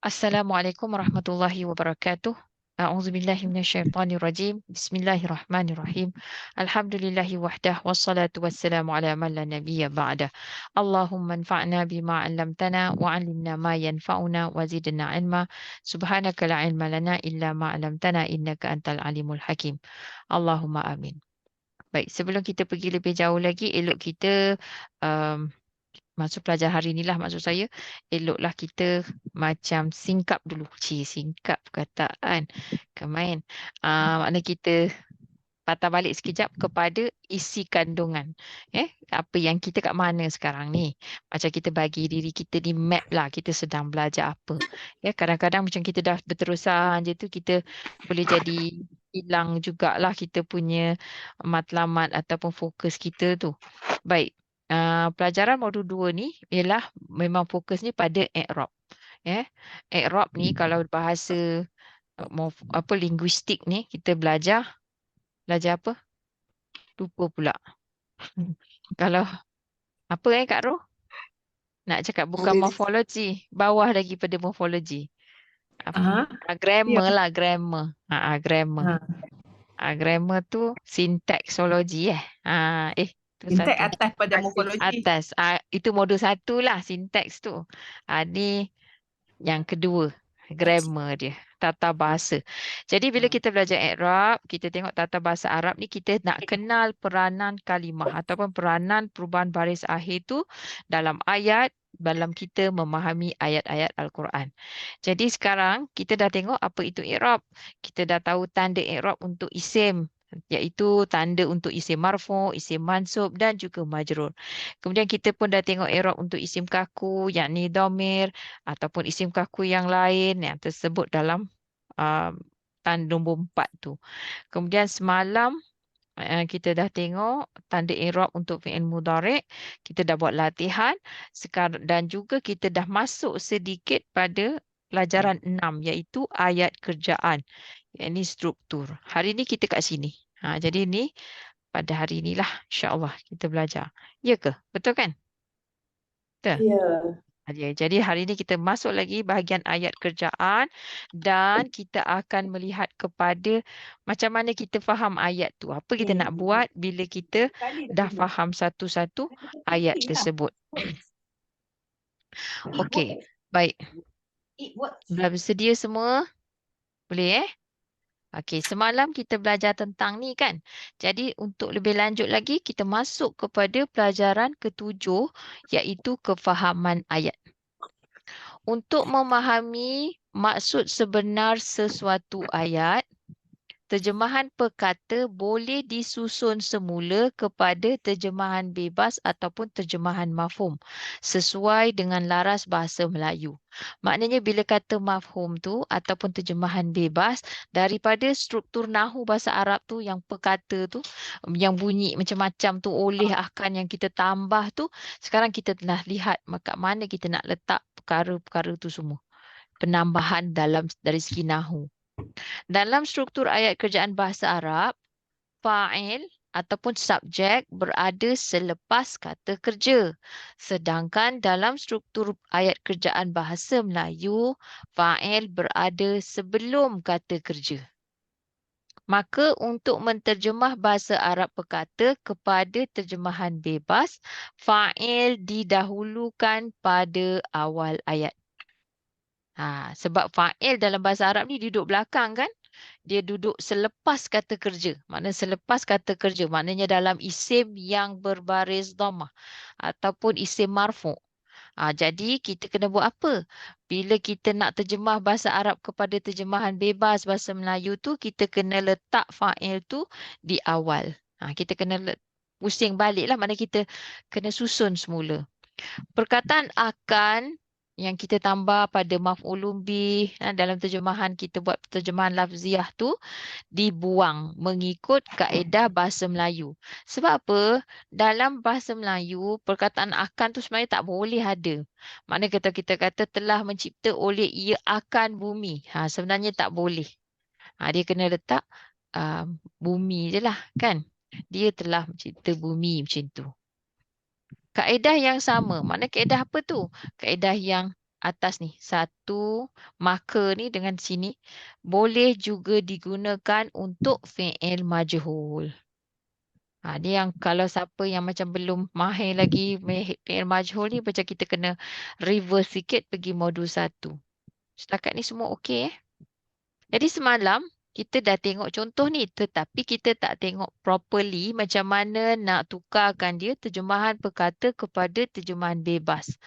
Assalamualaikum warahmatullahi wabarakatuh. A'udzubillahi minasyaitonirrajim. Bismillahirrahmanirrahim. Alhamdulillahi wahdah wassalatu wassalamu ala man la nabiyya ba'dah. Allahumma anfa'na bima 'allamtana wa 'allimna ma yanfa'una wa zidna 'ilma. Subhanaka la 'ilma lana illa ma 'allamtana innaka antal alimul hakim. Allahumma amin. Baik, sebelum kita pergi lebih jauh lagi, elok kita um, masuk pelajar hari inilah maksud saya, eloklah kita macam singkap dulu. Singkap perkataan. Kemain. Makna kita patah balik sekejap kepada isi kandungan. Apa yang kita kat mana sekarang ni? Macam kita bagi diri kita di map lah, kita sedang belajar apa. Kadang-kadang macam kita dah berterusan je tu, kita boleh jadi hilang jugalah kita punya matlamat ataupun fokus kita tu. Baik. Pelajaran modul 2 ni ialah memang fokusnya pada i'rab. I'rab ni kalau bahasa apa linguistik ni kita belajar apa? Lupa pula. Kalau apa Kak Ro? Nak cakap bukan Boleh. morfologi, bawah lagi pada morfologi. Ah, ya. Grammar lah, grammar. Grammar. Ha. Grammar tu sintaksologi tu Intek satu. atas pada morfologi. Atas. Itu modul 1 lah, sintaks tu. Ni yang kedua, grammar dia, tata bahasa. Jadi bila Ha. kita belajar i'rab, kita tengok tata bahasa Arab ni, kita nak kenal peranan kalimah ataupun peranan perubahan baris akhir tu dalam ayat, dalam kita memahami ayat-ayat Al-Quran. Jadi sekarang kita dah tengok apa itu i'rab. Kita dah tahu tanda i'rab untuk isim, iaitu tanda untuk isim marfu', isim mansub dan juga majrur. Kemudian kita pun dah tengok i'rab untuk isim kaku, yakni dhamir ataupun isim kaku yang lain yang tersebut dalam uh, tanda nombor 4 tu. Kemudian semalam kita dah tengok tanda i'rab untuk fi'il mudhari', kita dah buat latihan sekarang dan juga kita dah masuk sedikit pada pelajaran 6 iaitu ayat kerjaan, yakni struktur. Hari ni kita kat sini. Jadi ni pada hari inilah insya-Allah kita belajar. Ya ke? Betul kan? Betul. Ya. Jadi hari ini kita masuk lagi bahagian ayat kerjaan dan kita akan melihat kepada macam mana kita faham ayat tu. Apa kita nak buat bila kita dah faham satu-satu ayat tersebut. Okey, baik. Dah bersedia semua? Boleh Okey, semalam kita belajar tentang ni kan. Jadi untuk lebih lanjut lagi kita masuk kepada pelajaran ketujuh iaitu kefahaman ayat. Untuk memahami maksud sebenar sesuatu ayat, terjemahan perkata boleh disusun semula kepada terjemahan bebas ataupun terjemahan mafhum sesuai dengan laras bahasa Melayu. Maknanya bila kata mafhum tu ataupun terjemahan bebas, daripada struktur nahu bahasa Arab tu yang perkata tu yang bunyi macam-macam tu oleh akan yang kita tambah tu, sekarang kita telah lihat kat mana kita nak letak perkara-perkara tu semua. Penambahan dari segi nahu. Dalam struktur ayat kerjaan bahasa Arab, fa'il ataupun subjek berada selepas kata kerja. Sedangkan dalam struktur ayat kerjaan bahasa Melayu, fa'il berada sebelum kata kerja. Maka untuk menterjemah bahasa Arab perkata kepada terjemahan bebas, fa'il didahulukan pada awal ayat. Sebab fa'il dalam bahasa Arab ni duduk belakang kan? Dia duduk selepas kata kerja. Maknanya selepas kata kerja. Maknanya dalam isim yang berbaris dhammah. Ataupun isim marfu'. Jadi kita kena buat apa? Bila kita nak terjemah bahasa Arab kepada terjemahan bebas bahasa Melayu tu, kita kena letak fa'il tu di awal. Kita kena pusing balik lah. Maknanya kita kena susun semula. Perkataan akan yang kita tambah pada maf'ulun bih dalam terjemahan kita buat terjemahan lafziah tu dibuang mengikut kaedah bahasa Melayu. Sebab apa? Dalam bahasa Melayu perkataan akan tu sebenarnya tak boleh ada. Maknanya kita kata telah mencipta oleh ia akan bumi. Sebenarnya tak boleh. Dia kena letak bumi je lah kan. Dia telah mencipta bumi macam tu. Kaedah yang sama. Mana kaedah apa tu? Kaedah yang atas ni. Satu marker ni dengan sini. Boleh juga digunakan untuk fi'il majhul. Dia yang kalau siapa yang macam belum mahir lagi fi'il majhul ni, macam kita kena reverse sikit pergi modul 1. Setakat ni semua okey Jadi semalam kita dah tengok contoh ni, tetapi kita tak tengok properly macam mana nak tukarkan dia terjemahan perkata kepada terjemahan bebas.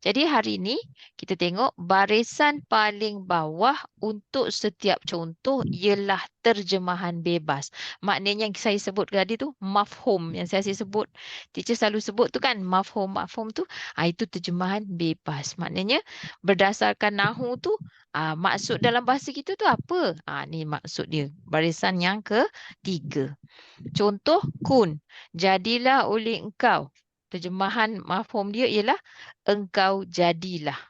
Jadi hari ni kita tengok barisan paling bawah untuk setiap contoh ialah terjemahan bebas. Maknanya yang saya sebut tadi tu mafhum yang saya sebut. Teacher selalu sebut tu kan mafhum. Mafhum tu itu terjemahan bebas. Maknanya berdasarkan nahu tu maksud dalam bahasa kita tu apa? Ni maksud dia. Barisan yang ketiga. Contoh kun. Jadilah oleh engkau. Terjemahan mafhum dia ialah engkau jadilah.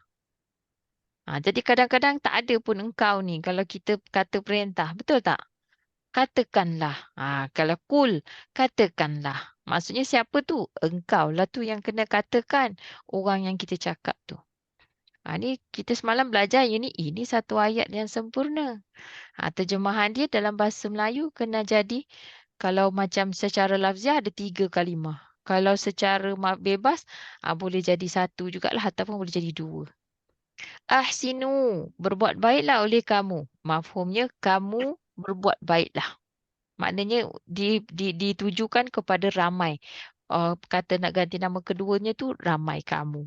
Jadi kadang-kadang tak ada pun engkau ni kalau kita kata perintah. Betul tak? Katakanlah. Kalau kul, katakanlah. Maksudnya siapa tu? Engkau lah tu yang kena katakan orang yang kita cakap tu. Ni kita semalam belajar ini satu ayat yang sempurna. Terjemahan dia dalam bahasa Melayu kena jadi kalau macam secara lafziah ada 3 kalimah. Kalau secara bebas boleh jadi 1 jugalah ataupun boleh jadi 2. Ahsinu, berbuat baiklah oleh kamu. Mafhumnya kamu berbuat baiklah. Maknanya ditujukan kepada ramai. Kata nak ganti nama keduanya tu ramai kamu.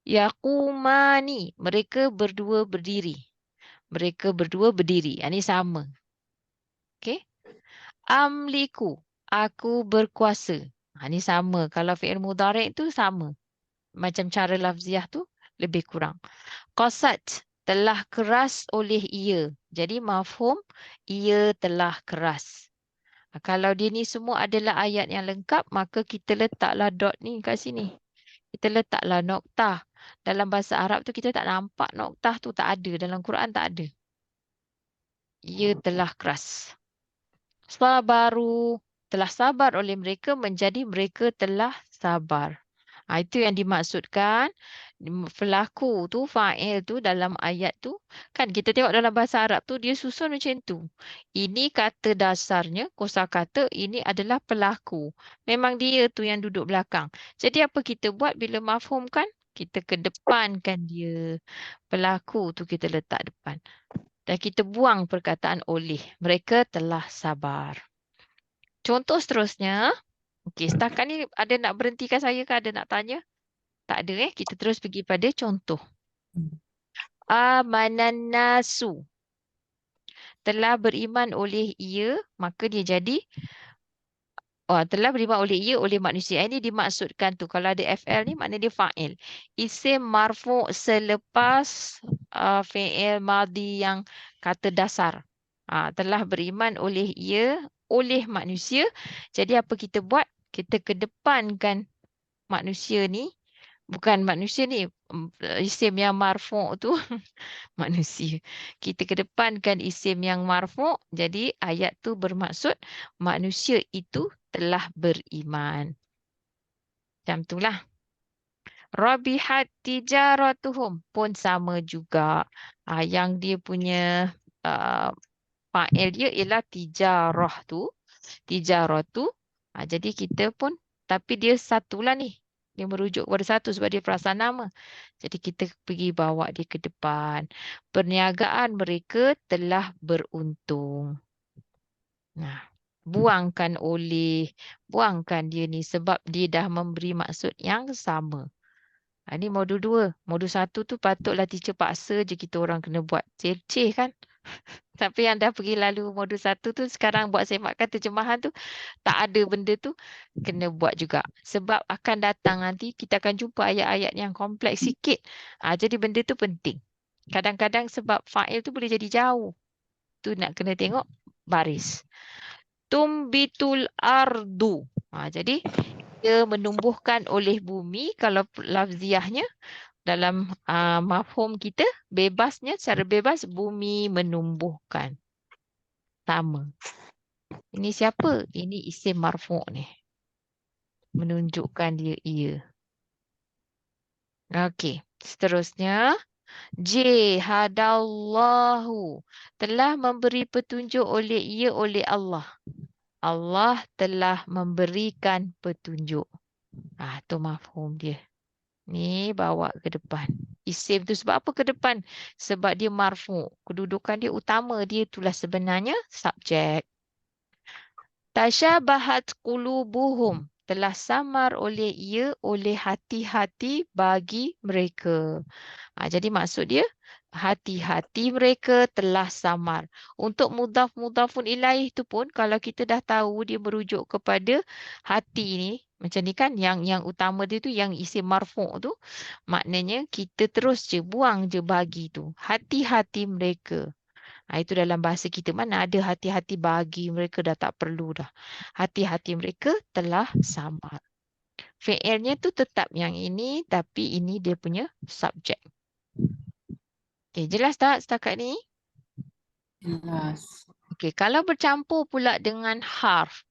Yaqumani, mereka berdua berdiri. Mereka berdua berdiri. Ini sama. Okey. Amliku, aku berkuasa. Ini sama. Kalau fi'il mudhari' itu sama. Macam cara lafziah tu lebih kurang. Qasat, telah keras oleh ia. Jadi mafhum, ia telah keras. Kalau dia ni semua adalah ayat yang lengkap, maka kita letaklah dot ni kat sini. Kita letaklah noktah. Dalam bahasa Arab tu kita tak nampak noktah tu, tak ada. Dalam Quran tak ada. Ia telah keras. Sabaru, telah sabar oleh mereka menjadi mereka telah sabar. Itu yang dimaksudkan pelaku tu, fa'il tu dalam ayat tu. Kan kita tengok dalam bahasa Arab tu dia susun macam tu. Ini kata dasarnya, kosakata ini adalah pelaku. Memang dia tu yang duduk belakang. Jadi apa kita buat bila mafhum kan? Kita kedepankan dia. Pelaku tu kita letak depan. Dan kita buang perkataan oleh. Mereka telah sabar. Contoh seterusnya. Okey, setakat ni ada nak berhentikan saya ke ada nak tanya? Tak ada Kita terus pergi pada contoh. Amanan nasu. Telah beriman oleh ia, maka dia jadi telah beriman oleh ia oleh manusia. Ini dimaksudkan tu. Kalau ada FL ni maknanya dia fa'il. Isim marfu' selepas fi'il madhi yang kata dasar. Telah beriman oleh ia oleh manusia. Jadi apa kita buat? Kita kedepankan manusia ni. Bukan manusia ni. Isim yang marfu' tu manusia. Kita kedepankan isim yang marfu'. Jadi ayat tu bermaksud manusia itu telah beriman. Macam itulah. Rabihat tijaratuhum pun sama juga. Yang dia punya fa'il dia ialah tijarah tu. Tijaratu. Jadi kita pun, tapi dia satulah ni. Dia merujuk kepada satu sebab dia perasaan nama. Jadi kita pergi bawa dia ke depan. Perniagaan mereka telah beruntung. Buangkan oleh. Buangkan dia ni sebab dia dah memberi maksud yang sama. Ini modul 2. Modul 1 tu patutlah teacher paksa je kita orang kena buat. Ceh kan? Tapi yang dah pergi lalu modul 1 tu sekarang buat semakan terjemahan tu tak ada benda tu kena buat juga. Sebab akan datang nanti kita akan jumpa ayat-ayat yang kompleks sikit. Jadi benda tu penting. Kadang-kadang sebab fa'il tu boleh jadi jauh. Tu nak kena tengok baris. Tumbitul ardu. Jadi dia menumbuhkan oleh bumi kalau lafziahnya dalam mafhum kita bebasnya secara bebas bumi menumbuhkan. Sama. Ini siapa? Ini isim marfu' ni. menunjukkan dia ia. Okey, seterusnya J. Hadallahu, telah memberi petunjuk oleh ia oleh Allah. Allah telah memberikan petunjuk. Tu mafhum dia. Ni bawa ke depan. Isim tu sebab apa ke depan? Sebab dia marfu. Kedudukan dia utama. Dia itulah sebenarnya subjek. Tasyabahat qulubuhum, telah samar oleh ia oleh hati-hati bagi mereka. Jadi maksud dia hati-hati mereka telah samar. Untuk mudhaf-mudhafun ilaih tu pun kalau kita dah tahu dia merujuk kepada hati ni, macam ni kan yang utama dia tu yang isim marfu' tu, maknanya kita terus je buang je bagi tu. Hati-hati mereka. Itu dalam bahasa kita mana ada hati-hati bagi mereka dah tak perlu dah. Hati-hati mereka telah samar. Fi'ilnya tu tetap yang ini tapi ini dia punya subjek. Okey, jelas tak setakat ni? Jelas. Okey, kalau bercampur pula dengan harf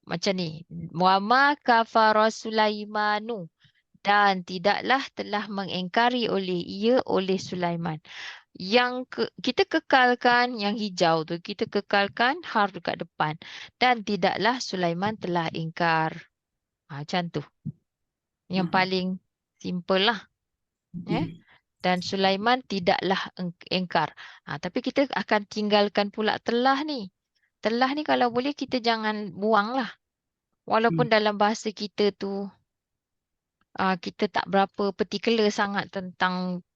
macam ni. Wa ma kafara Sulaimanu, dan tidaklah telah mengingkari oleh ia oleh Sulaiman. Kita kekalkan yang hijau tu, kita kekalkan harf dekat depan. Dan tidaklah Sulaiman telah ingkar. Macam tu. Yang paling simple lah. Dan Sulaiman tidaklah ingkar. Tapi kita akan tinggalkan pula telah ni. Telah ni kalau boleh kita jangan buang lah. Walaupun dalam bahasa kita tu kita tak berapa particular sangat tentang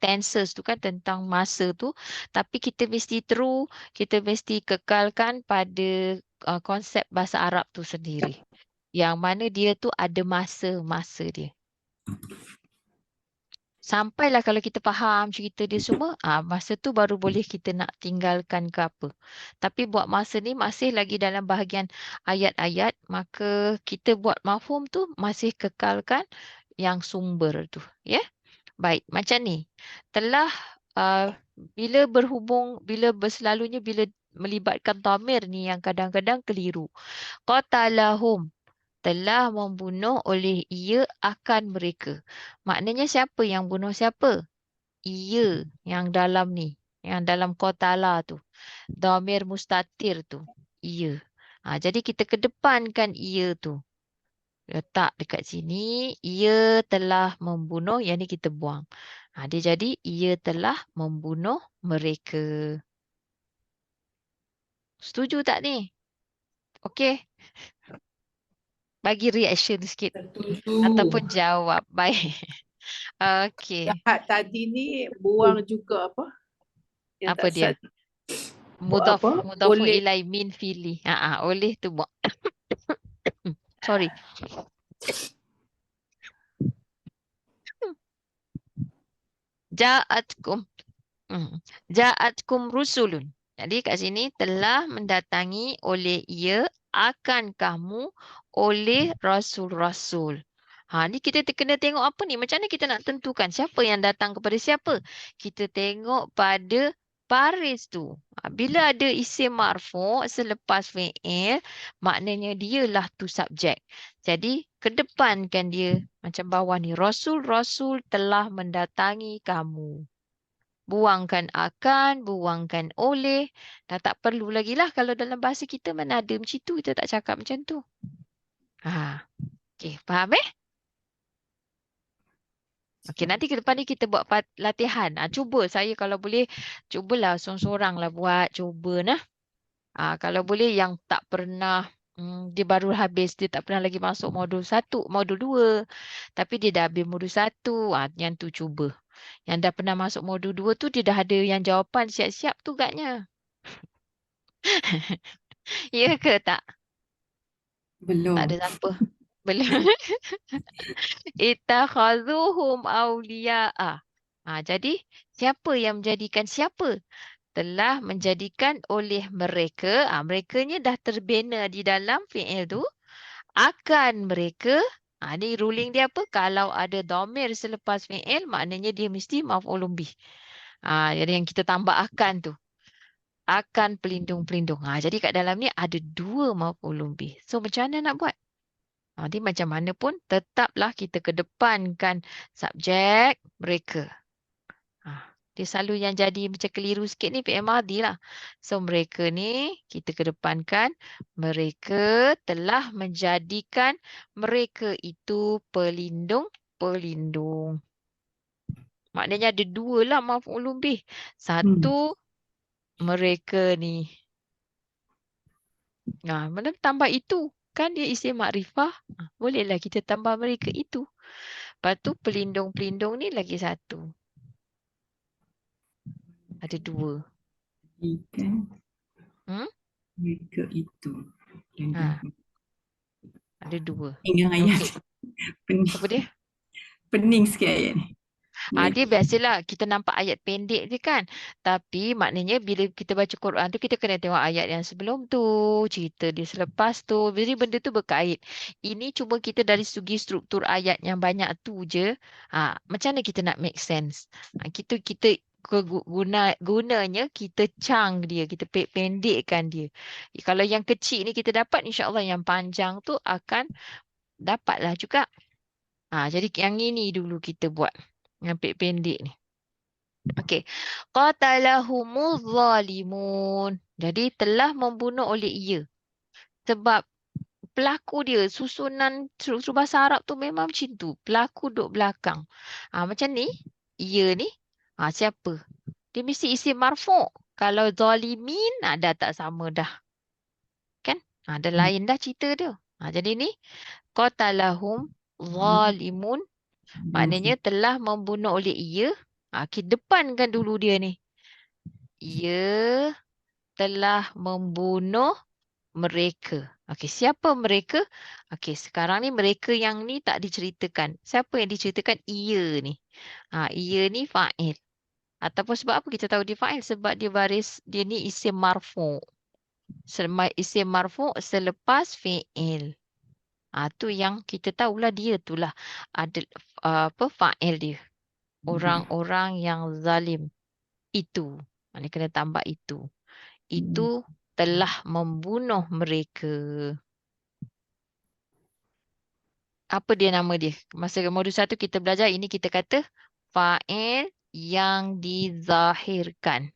tenses tu kan, tentang masa tu. Tapi kita mesti true, kita mesti kekalkan pada konsep bahasa Arab tu sendiri. Yang mana dia tu ada masa-masa dia. Sampailah kalau kita faham cerita dia semua, masa tu baru boleh kita nak tinggalkan ke apa. Tapi buat masa ni masih lagi dalam bahagian ayat-ayat, maka kita buat mafhum tu masih kekalkan yang sumber tu. Ya? Baik, macam ni. Telah bila berhubung, bila berselalunya bila melibatkan dhamir ni yang kadang-kadang keliru. Qatalahum, telah membunuh oleh ia akan mereka. Maknanya siapa yang bunuh siapa? Ia yang dalam ni. Yang dalam qatala tu. Dhamir mustatir tu. Ia. Jadi kita kedepankan ia tu. Letak dekat sini. Ia telah membunuh. Yang ni kita buang. Dia jadi ia telah membunuh mereka. Setuju tak ni? Okey. Bagi reaction sikit. Setuju. Ataupun jawab. Baik. Okey. Jahat tadi ni buang juga apa? Yang Apa tak dia? sad. Mudhafun Oleh. ilai min fili. Oleh tu buat. Sorry. Ja'atkum. Ja'atkum rusulun. Jadi kat sini telah mendatangi oleh ia akan kamu oleh rasul-rasul. Ni kita kena tengok apa ni? Macam mana kita nak tentukan siapa yang datang kepada siapa? Kita tengok pada baris tu. Bila ada isim marfu' selepas fi'il, maknanya dialah tu subjek. Jadi, kedepankan dia macam bawah ni. Rasul-rasul telah mendatangi kamu. Buangkan akan, buangkan oleh. Dah tak perlu lagi lah. Kalau dalam bahasa kita mana ada macam tu, kita tak cakap macam tu. Okey, faham Okey, nanti ke depan ni kita buat latihan. Cuba saya kalau boleh, cubalah seorang-seorang lah buat. Cuba nah. Kalau boleh yang tak pernah, dia baru habis, dia tak pernah lagi masuk modul 1, modul 2. Tapi dia dah habis modul 1. Yang tu cuba. Yang dah pernah masuk modul 2 tu, dia dah ada yang jawapan siap-siap tu agaknya. Ya ke tak? Belum. Tak ada siapa. Belum. Ittakhadhuhum awliya'a. Jadi, siapa yang menjadikan siapa? Telah menjadikan oleh mereka, merekanya dah terbina di dalam fi'il tu, akan mereka, ni ruling dia apa? Kalau ada dhamir selepas fi'il, maknanya dia mesti maf'ulun bih. Jadi yang kita tambah akan tu. Akan pelindung-pelindung. Jadi kat dalam ni ada dua maf'ulun bih. So macam mana nak buat? Jadi macam mana pun tetaplah kita kedepankan subjek mereka. Dia selalu yang jadi macam keliru sikit ni PMRD lah. So mereka ni kita kedepankan mereka telah menjadikan mereka itu pelindung. Maknanya ada dua lah maf'ulun bih. Satu mereka ni. Mana tambah itu. Kan dia isim makrifah. Bolehlah kita tambah mereka itu. Lepas tu pelindung-pelindung ni lagi satu. Ada dua. Ikan Hmm? mereka itu. Ha, ada dua. Ingat ayat. Okey. Pening. Apa dia? Pening sikit ayat ni. Dia biasalah kita nampak ayat pendek je kan. Tapi maknanya bila kita baca Quran tu kita kena tengok ayat yang sebelum tu, cerita dia selepas tu. Jadi benda tu berkait. Ini cuma kita dari segi struktur ayat yang banyak tu je. Macam mana kita nak make sense? Kita gunanya kita cang dia, kita pendekkan dia. Kalau yang kecil ni kita dapat, insya-Allah yang panjang tu akan dapatlah juga. Jadi yang ini dulu kita buat. Yang pendek ni. Okey. Qatalahumuz zalimun. Jadi telah membunuh oleh ia. Sebab pelaku dia, susunan struktur bahasa Arab tu memang macam tu. Pelaku duduk belakang. Macam ni. Ia ni. Siapa? Dia mesti isim marfu'. Kalau zalimin, dah tak sama dah. Kan? Dah lain dah cerita dia. Jadi ni. Qatalahum zalimun. Maknanya telah membunuh oleh ia. Kita depankan dulu dia ni. Ia telah membunuh mereka. Okey, siapa mereka? Okey, sekarang ni mereka yang ni tak diceritakan. Siapa yang diceritakan? Ia ni. Ia ni fa'il. Ataupun sebab apa kita tahu dia fa'il? Sebab dia baris, dia ni isim marfu'. Isim marfu' selepas fi'il. Tu yang kita tahulah dia tu lah ada fa'il dia. Orang-orang yang zalim itu. Ini kena tambah itu. Itu telah membunuh mereka. Apa dia nama dia? Masa modul 1 kita belajar ini kita kata fa'il yang dizahirkan.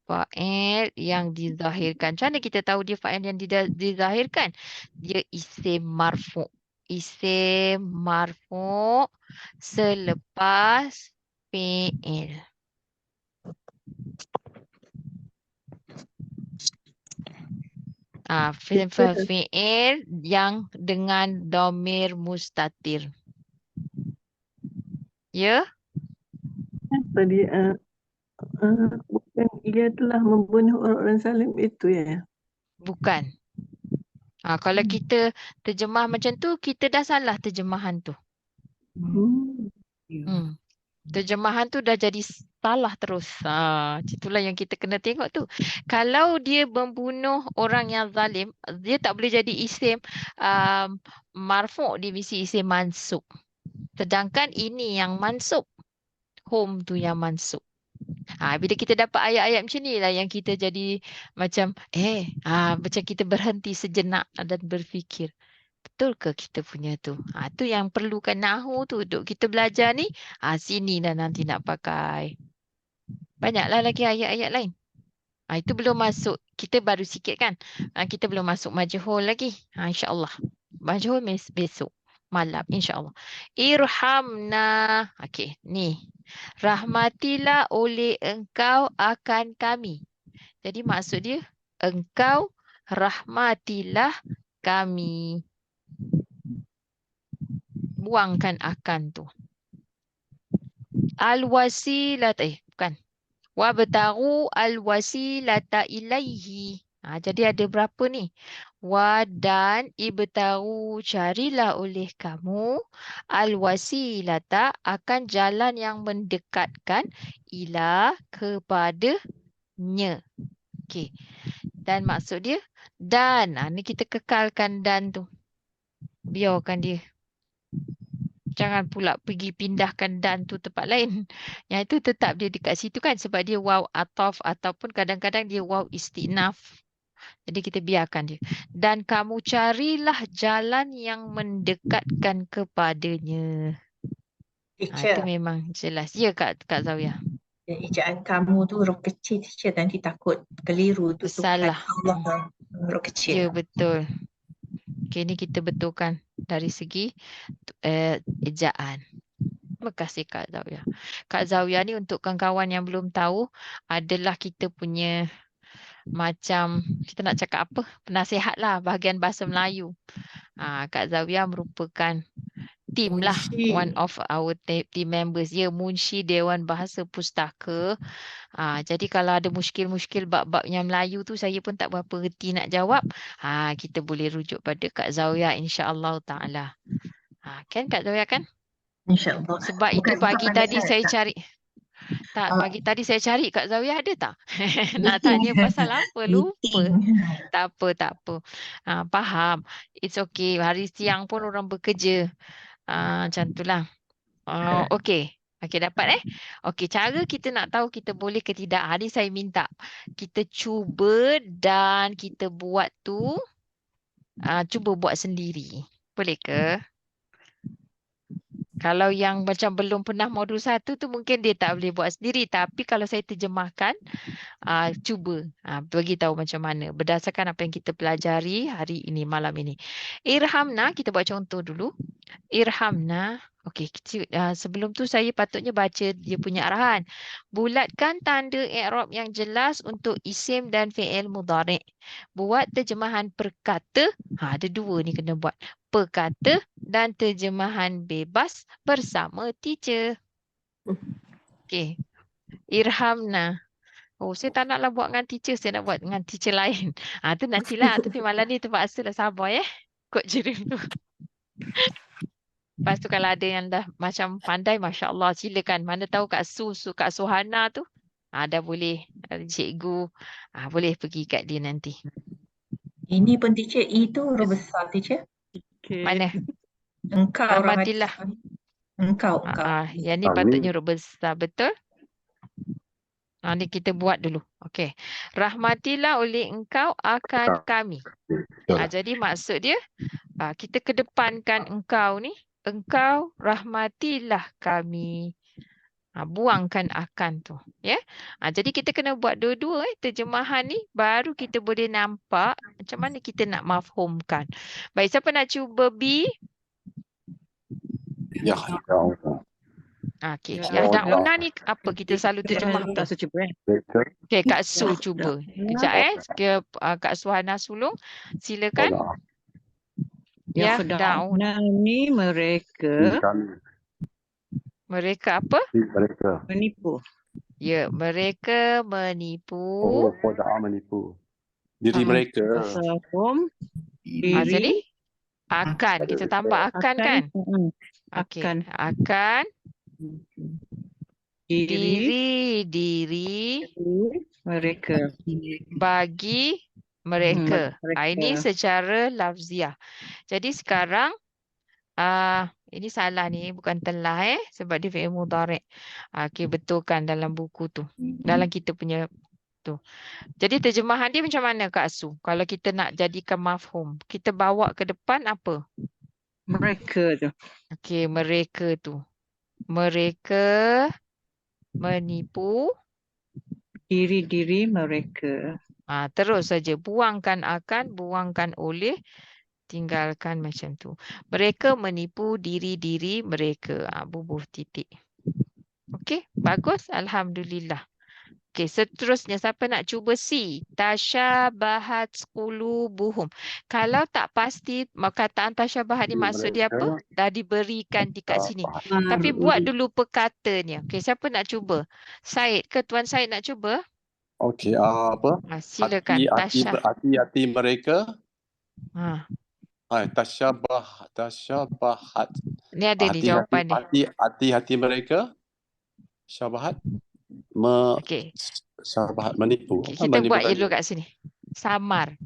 Fa'il yang dizahirkan. Macam mana kita tahu dia fa'il yang dizahirkan? Dia isim marfu'. Isim marfu' selepas fi'il. Fi'il yang dengan domir mustatir. Ya? Apa dia? Bukan ia telah membunuh orang-orang zalim itu ya? Bukan. Kalau kita terjemah macam tu, kita dah salah terjemahan tu. Terjemahan tu dah jadi salah terus. Itulah yang kita kena tengok tu. Kalau dia membunuh orang yang zalim, dia tak boleh jadi isim marfu', dia mesti isim mansub. Sedangkan ini yang mansub. Hum tu yang mansub. Bila kita dapat ayat-ayat macam ni lah yang kita jadi macam macam kita berhenti sejenak dan berfikir. Betul ke kita punya tu? Tu yang perlukan nahu tu. Duk kita belajar ni, sini dah nanti nak pakai. Banyaklah lagi ayat-ayat lain. Itu belum masuk. Kita baru sikit kan. Kita belum masuk majhul lagi. InsyaAllah. Majhul besok. Malam insyaAllah. Irhamna. Okey, ni. Rahmatilah oleh engkau akan kami. Jadi maksud dia, engkau rahmatilah kami. Buangkan akan tu. Al-wasilata, bukan. Wabtaghu al-wasilata ilaihi. Jadi ada berapa ni? Dan ibtaghu, carilah oleh kamu al-wasilata, akan jalan yang mendekatkan ila, kepadanya. Okey. Dan maksud dia dan. Ni kita kekalkan dan tu. Biarkan dia. Jangan pula pergi pindahkan dan tu tempat lain. Yang itu tetap dia dekat situ kan sebab dia waw ataf ataupun kadang-kadang dia waw istinaf. Jadi kita biarkan dia. Dan kamu carilah jalan yang mendekatkan kepadanya. Itu Teacher, memang jelas. Ya Kak Zawiyah. ejaan kamu tu huruf kecil teacher, nanti takut keliru tu Tuhan Bersalah. Allah huruf Ya kecil. betul. Okay, ini kita betulkan dari segi ejaan. Terima kasih Kak Zawiyah. Kak Zawiyah ni untuk kawan-kawan yang belum tahu adalah kita punya macam kita nak cakap apa? Penasihat lah bahagian bahasa Melayu. Kak Zawiyah merupakan team lah. Munshi. One of our team members. Ya, Munshi Dewan Bahasa Pustaka. Jadi kalau ada muskil-muskil bab-bab yang Melayu tu saya pun tak berapa reti nak jawab. Kita boleh rujuk pada Kak Zawiyah insya-Allah taala. Kan Kak Zawiyah kan? InsyaAllah. Sebab itu Bukan pagi pandai tadi sangat, saya tak? cari. Tak, Ah, pagi tadi saya cari Kak Zawiyah ada tak? Nak Meeting. tanya pasal apa? Lupa. Meeting. Tak apa, tak apa. Faham. It's okay. Hari siang pun orang bekerja. Macam itulah. Okey. Okey, dapat Okey, cara kita nak tahu kita boleh ke tidak. Hari saya minta kita cuba dan kita buat tu. Cuba buat sendiri. Boleh ke? Kalau yang macam belum pernah modul 1 tu mungkin dia tak boleh buat sendiri. Tapi kalau saya terjemahkan, cuba bagi tahu macam mana berdasarkan apa yang kita pelajari hari ini, malam ini. Irhamna, kita buat contoh dulu. Irhamna. Okey, sebelum tu saya patutnya baca dia punya arahan. Bulatkan tanda i'rab yang jelas untuk isim dan fi'il mudhari'. Buat terjemahan perkata. Ada dua ni kena buat. Perkata dan terjemahan bebas bersama teacher. Okey. Irhamna. Saya tak naklah buat dengan teacher, saya nak buat dengan teacher lain. Tu nantilah. Tapi malam ni terpaksa lah sabar Kod jerim tu. Lepas tu kalau ada yang dah macam pandai, Masya Allah, silakan. Mana tahu Kak Kak Suhana tu, dah boleh. Cikgu, boleh pergi kat dia nanti. Ini pun teacher, E tu huruf besar teacher. Okay. Mana? Engkau orang Rahmatillah. atas. Engkau. Yang ni patutnya huruf besar, betul? Ni kita buat dulu. Okey. Rahmatilah oleh engkau akan kami. Jadi maksud dia, kita kedepankan engkau ni. Engkau rahmatilah kami. Buangkan akan tu. Ya. Jadi kita kena buat dua-dua terjemahan ni. Baru kita boleh nampak macam mana kita nak mafhumkan. Baik, siapa nak cuba B? Ya, Okey. Ya. Yahdauna ni apa kita selalu terjemahkan? Tak cuba Okey, Kak Su cuba. Sekejap Kak Suhana sulung. Silakan. Ya, Yahdauna. ni mereka Mereka apa? Mereka. menipu. Ya, mereka menipu. Khoda'a menipu. Diri mereka. Asahum Jadi diri akan. Kita tambah akan kan? Okey. akan Akan diri diri mereka. bagi mereka. mereka. Ini secara lafziah. Jadi sekarang ini salah ni, bukan telah sebab dia fi'il mudhari'. Okey, betulkan dalam buku tu. Dalam kita punya tu. Jadi terjemahan dia macam mana Kak Su? Kalau kita nak jadikan mafhum, kita bawa ke depan apa? Mereka tu. Okey, mereka tu. Mereka menipu. Diri-diri mereka. Terus saja buangkan akan, buangkan oleh, tinggalkan macam tu. Mereka menipu diri-diri mereka. Bubuh titik. Okey, bagus. Alhamdulillah. Okey, seterusnya siapa nak cuba C? Tasyabahat qulubuhum. Kalau tak pasti perkataan tasyabahat ni maksud dia apa? Dah diberikan di kat sini. Tapi buat dulu perkatanya. Okey, siapa nak cuba? Said ke Tuan Said nak cuba? Okey, apa? Silakan. Hati-hati mereka. Tasyabahat. Ni ada ni jawapan ni. Hati-hati mereka. Syabahat. Okey. Syabahat menipu. Okay, kita buat dulu kat sini. Samar.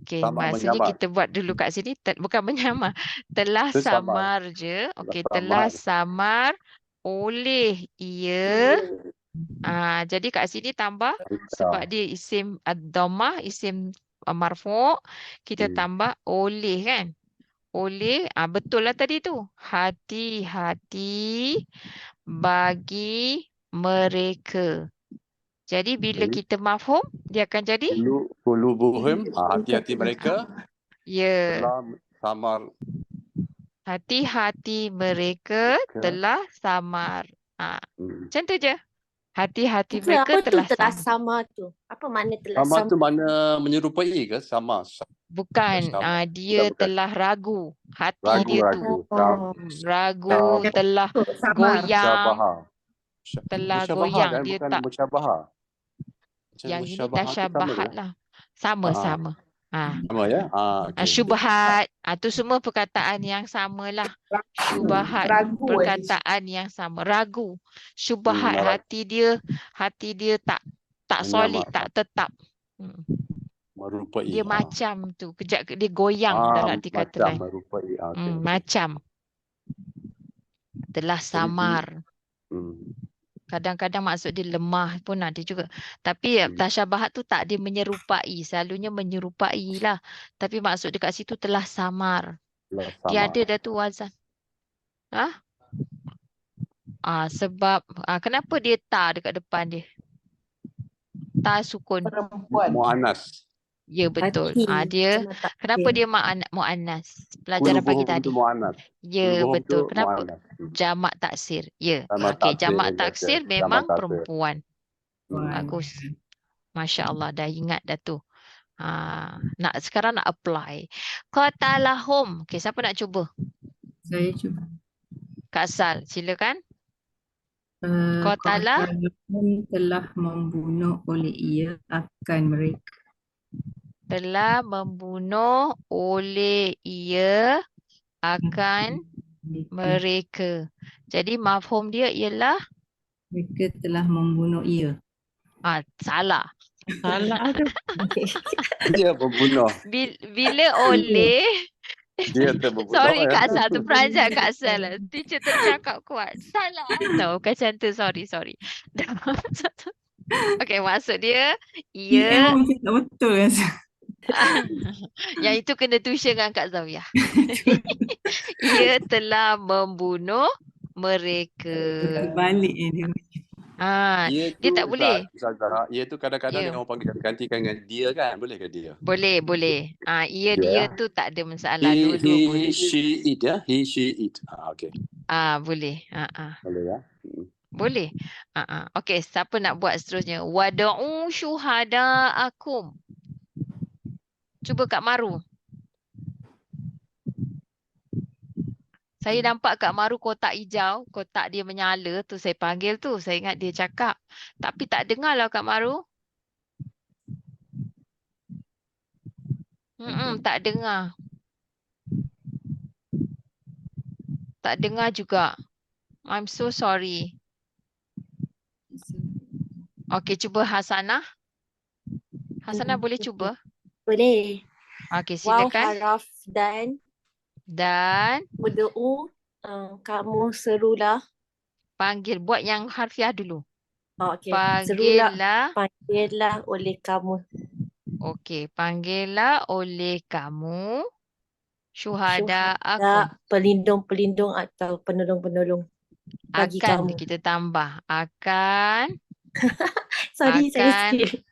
Okey, maksudnya menyamar. kita buat dulu kat sini. Bukan menyamar. Telah samar je. Okey, telah samar oleh ia. Jadi kat sini tambah sebab dia isim ad-dhammah, isim marfu', kita Hmm. tambah oleh kan? Oleh, betul lah tadi tu. Hati-hati bagi mereka. Jadi bila Jadi, kita mafhum, dia akan jadi Qulubuhum, hati-hati mereka ya. telah samar Hati-hati mereka ke. telah samar. Hmm. Macam tu je. Hati-hati Teacher, mereka apa tu telah telah samar. sama tu? Apa makna telah Sama sama? tu mana menyerupai ke? Sama. Bukan, Sama. dia Bukan. telah ragu. Hati dia tu. Ragu. Ragu, telah goyang, Musyabaha. telah Musyabaha goyang. kan, Dia bukan tak, musyabaha. Macam yang ini musyabaha tu sama tasyabahat ke? lah. Sama-sama. Sama ya? Okey. Syubhat, tu semua perkataan yang samalah. Syubhat, Ragu perkataan yang sama. Ragu. Syubhat, ragu. hati dia tak solid, tak tetap. Merupai. Dia macam tu. Kejap dia goyang dalam arti kata macam lain. merupai. Okey. Macam. Telah samar. Kadang-kadang maksud dia lemah pun ada juga. Tapi tasyabahat tu tak dia menyerupai. Selalunya menyerupai lah. Tapi maksud dia kat situ telah samar. Dia ada dah tu wazan. Sebab kenapa dia ta dekat depan dia? Ta sukun. Perempuan. Mu'anas. Ya betul. Hati. Dia Cuma tak kenapa dia mu'annas? Pelajaran pagi Qulubuhum tadi. tu mu'anas. Ya Qulubuhum betul. tu Kenapa? mu'anas. Jamak taksir. Ya. Jamak Okey, taksir, jamak yes, taksir yes. memang Jamak taksir. perempuan. Wah. Bagus. Masya Allah, dah ingat dah tu. Sekarang nak apply. Qatalahum. Okey, siapa nak cuba? Saya cuba. Kak Sal, silakan. Qatala Qatalahum telah membunuh oleh ia akan mereka. telah membunuh oleh ia akan mereka. Jadi mafhum dia ialah Mereka telah membunuh ia. salah. Salah tu. Dia membunuh. Bila oleh Dia terbunuh. sorry Kak Sal, tu peranjat Kak Sal lah. Teacher tercakap kuat. Salah. No, bukan macam tu. Sorry. Okey, maksud dia ia Memang macam tak betul kan? yang itu kena tuition dengan Kak Zawiyah. Ia telah membunuh mereka. Balik dia. Dia tak boleh. Ia tu kadang-kadang Ya. orang panggil gantikan dengan dia kan? Boleh ke dia? Boleh. Dia tu tak ada masalah. He, Dua-dua boleh. she, it ya? He, she, it. Okey. Boleh. Boleh ya? Boleh. Okey, siapa nak buat seterusnya? Wada'u syuhada'akum. Cuba Kak Maru. Saya nampak Kak Maru kotak hijau, kotak dia menyala tu saya panggil tu. Saya ingat dia cakap. Tapi tak dengar lah Kak Maru. Tak dengar. Tak dengar juga. I'm so sorry. Okey, cuba Hasanah. Hasanah boleh cuba? boleh. Okey, Waw silakan. haraf dan Dan kamu serulah. panggil. Buat yang harfiah dulu. Okey. Serulah. Panggillah. Panggillah oleh kamu. Okey, panggillah oleh kamu syuhada aku. Pelindung-pelindung atau penolong-penolong bagi Akan kamu. kita tambah. Akan. Sorry, saya akan. skip.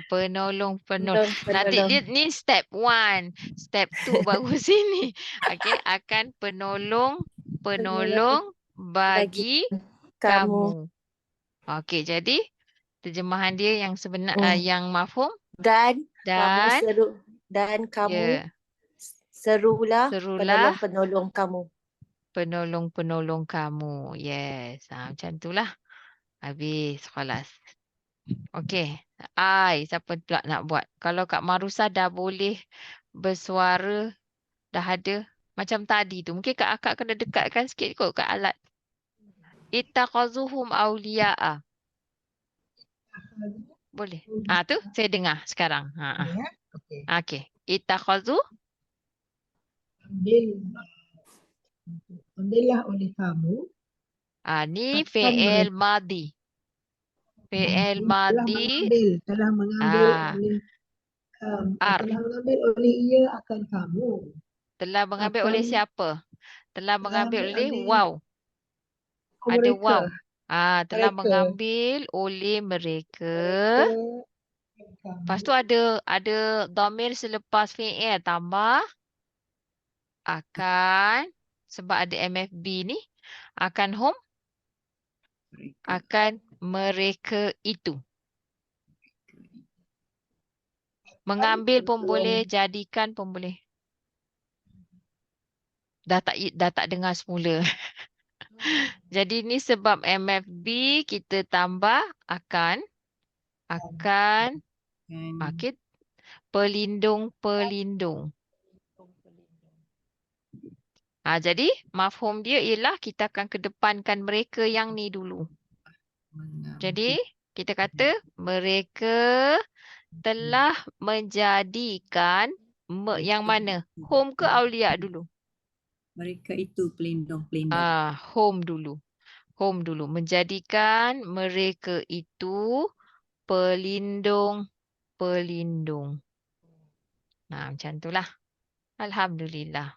Penolong. Penolong. Nanti dia ni step 1. Step 2 baru sini. Okey, akan penolong bagi kamu. Okey, jadi terjemahan dia yang sebenar yang mafhum Dan kamu ya, serulah serulah penolong-penolong kamu. penolong kamu. Yes, macam itulah. Habis kelas. Okey. Siapa pula nak buat? Kalau Kak Marusa dah boleh bersuara, dah ada macam tadi tu. Mungkin Kak Akak kena dekatkan sikit kot kat alat. Ittaqazuhum awliya'a. Boleh. Tu saya dengar sekarang. Okey. Ittaqazu. Ambillah oleh kamu. Ni fi'il madhi. Fi'il madhi. Telah mengambil oleh Ar. Telah mengambil oleh ia akan kamu. Telah mengambil oleh Akan siapa? Telah mengambil oleh diambil wow. Ada mereka. wow. Telah Mereka. mengambil oleh mereka. Mereka. Lepas tu ada dhamir selepas fi'il tambah akan, sebab ada MFB ni, akan hum, Mereka. akan mereka itu. Mengambil pun boleh, jadikan pun boleh. Dah tak dengar semula. Jadi ni sebab MFB kita tambah akan Kan. okay, pelindung-pelindung. Jadi mafhum dia ialah kita akan kedepankan mereka yang ni dulu. Jadi kita kata mereka telah menjadikan yang mana? Home ke aulia dulu? Mereka itu pelindung-pelindung. Home dulu. Home dulu. Menjadikan mereka itu pelindung-pelindung. Macam itulah. Alhamdulillah.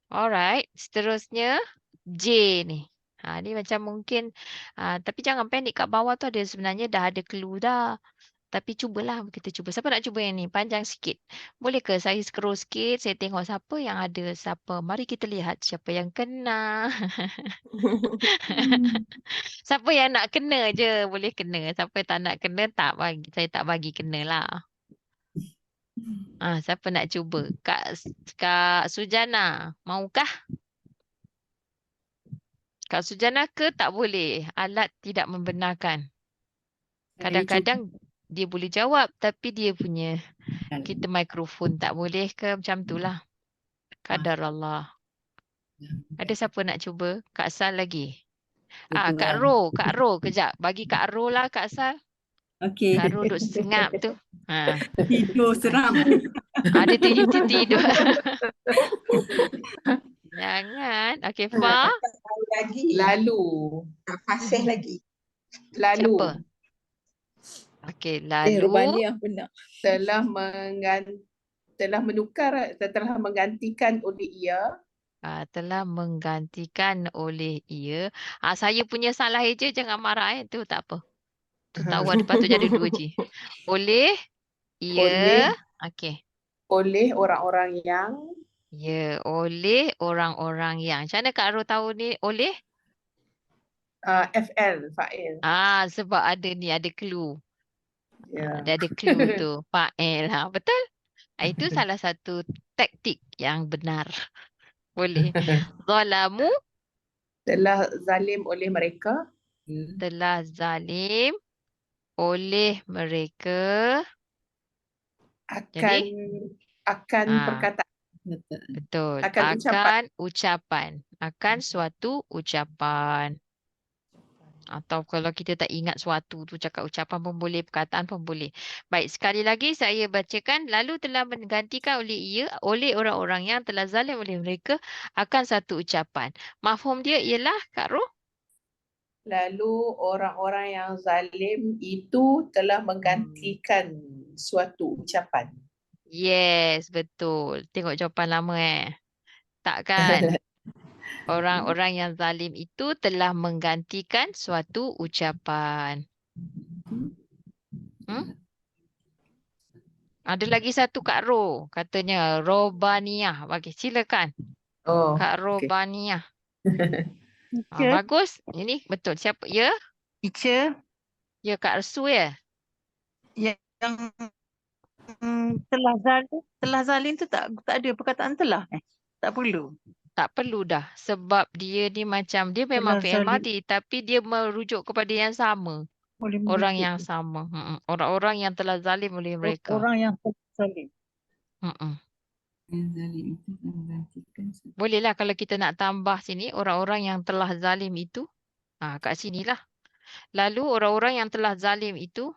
Alright. Seterusnya J ni. Ni macam mungkin tapi jangan panik, kat bawah tu ada sebenarnya dah ada clue dah. Tapi cubalah kita cuba. Siapa nak cuba yang ni? Panjang sikit. Boleh ke saya scroll sikit, saya tengok siapa yang ada siapa. Mari kita lihat siapa yang kena. Siapa yang nak kena je boleh kena. Siapa tak nak kena tak bagi. Saya tak bagi kena lah. Siapa nak cuba? Kak Sujana, maukah? Kak Sujana ke tak boleh? Alat tidak membenarkan. Kadang-kadang dia boleh jawab tapi dia punya kita mikrofon tak boleh ke macam tu lah. Kadar Allah. Ada siapa nak cuba? Kak Sal lagi. Kak Ro. Kak Ro kejap. Bagi Kak Ro lah Kak Sal. Okey. Kak Ro duk sengap tu. Tidur seram. Ada tidur. Jangan. Okey, Fa. Lagi. Lalu. Fasih lagi. Lalu. Siapa? Okey, lalu. Rubani yang benar. Telah menggantikan oleh ia. Telah menggantikan oleh ia. Saya punya salah je, jangan marah tu tak apa. Tu tahu ada patut jadi 2 je. Oleh ia. Okey. Oleh orang-orang yang. Ya, oleh orang-orang yang. Macam mana Kak Ro tahu ni oleh? FL, fa'il. Sebab ada ni, ada clue. Ya. Dia ada clue tu. Fa'il. Betul? Itu salah satu taktik yang benar. Boleh. Zalamu. Telah zalim oleh mereka. Telah zalim oleh mereka. Akan perkataan. Betul. Akan ucapan. Akan suatu ucapan. Atau kalau kita tak ingat suatu tu cakap ucapan pun boleh, perkataan pun boleh. Baik, sekali lagi saya bacakan. Lalu telah menggantikan oleh ia, oleh orang-orang yang telah zalim oleh mereka akan satu ucapan. Mafhum dia ialah Kak Ro? Lalu orang-orang yang zalim itu telah menggantikan suatu ucapan. Yes, betul. Tengok jawapan lama Tak kan? Orang-orang yang zalim itu telah menggantikan suatu ucapan. Ada lagi satu Kak Ro. Katanya Robaniyah. Bagi silakan. Kak Robaniyah. Bagus. Ini betul. Siapa? Ya? Teacher. Ya Kak Resu ya? Yang telah zalim tu tak ada perkataan telah. Tak perlu. Tak perlu dah. Sebab dia ni macam, dia memang fi'il madhi tapi dia merujuk kepada yang sama. Orang yang sama. Orang-orang yang telah zalim oleh mereka. Orang yang zalim. Yang zalim itu menggantikan. Bolehlah kalau kita nak tambah sini, orang-orang yang telah zalim itu. Kat sinilah. Lalu orang-orang yang telah zalim itu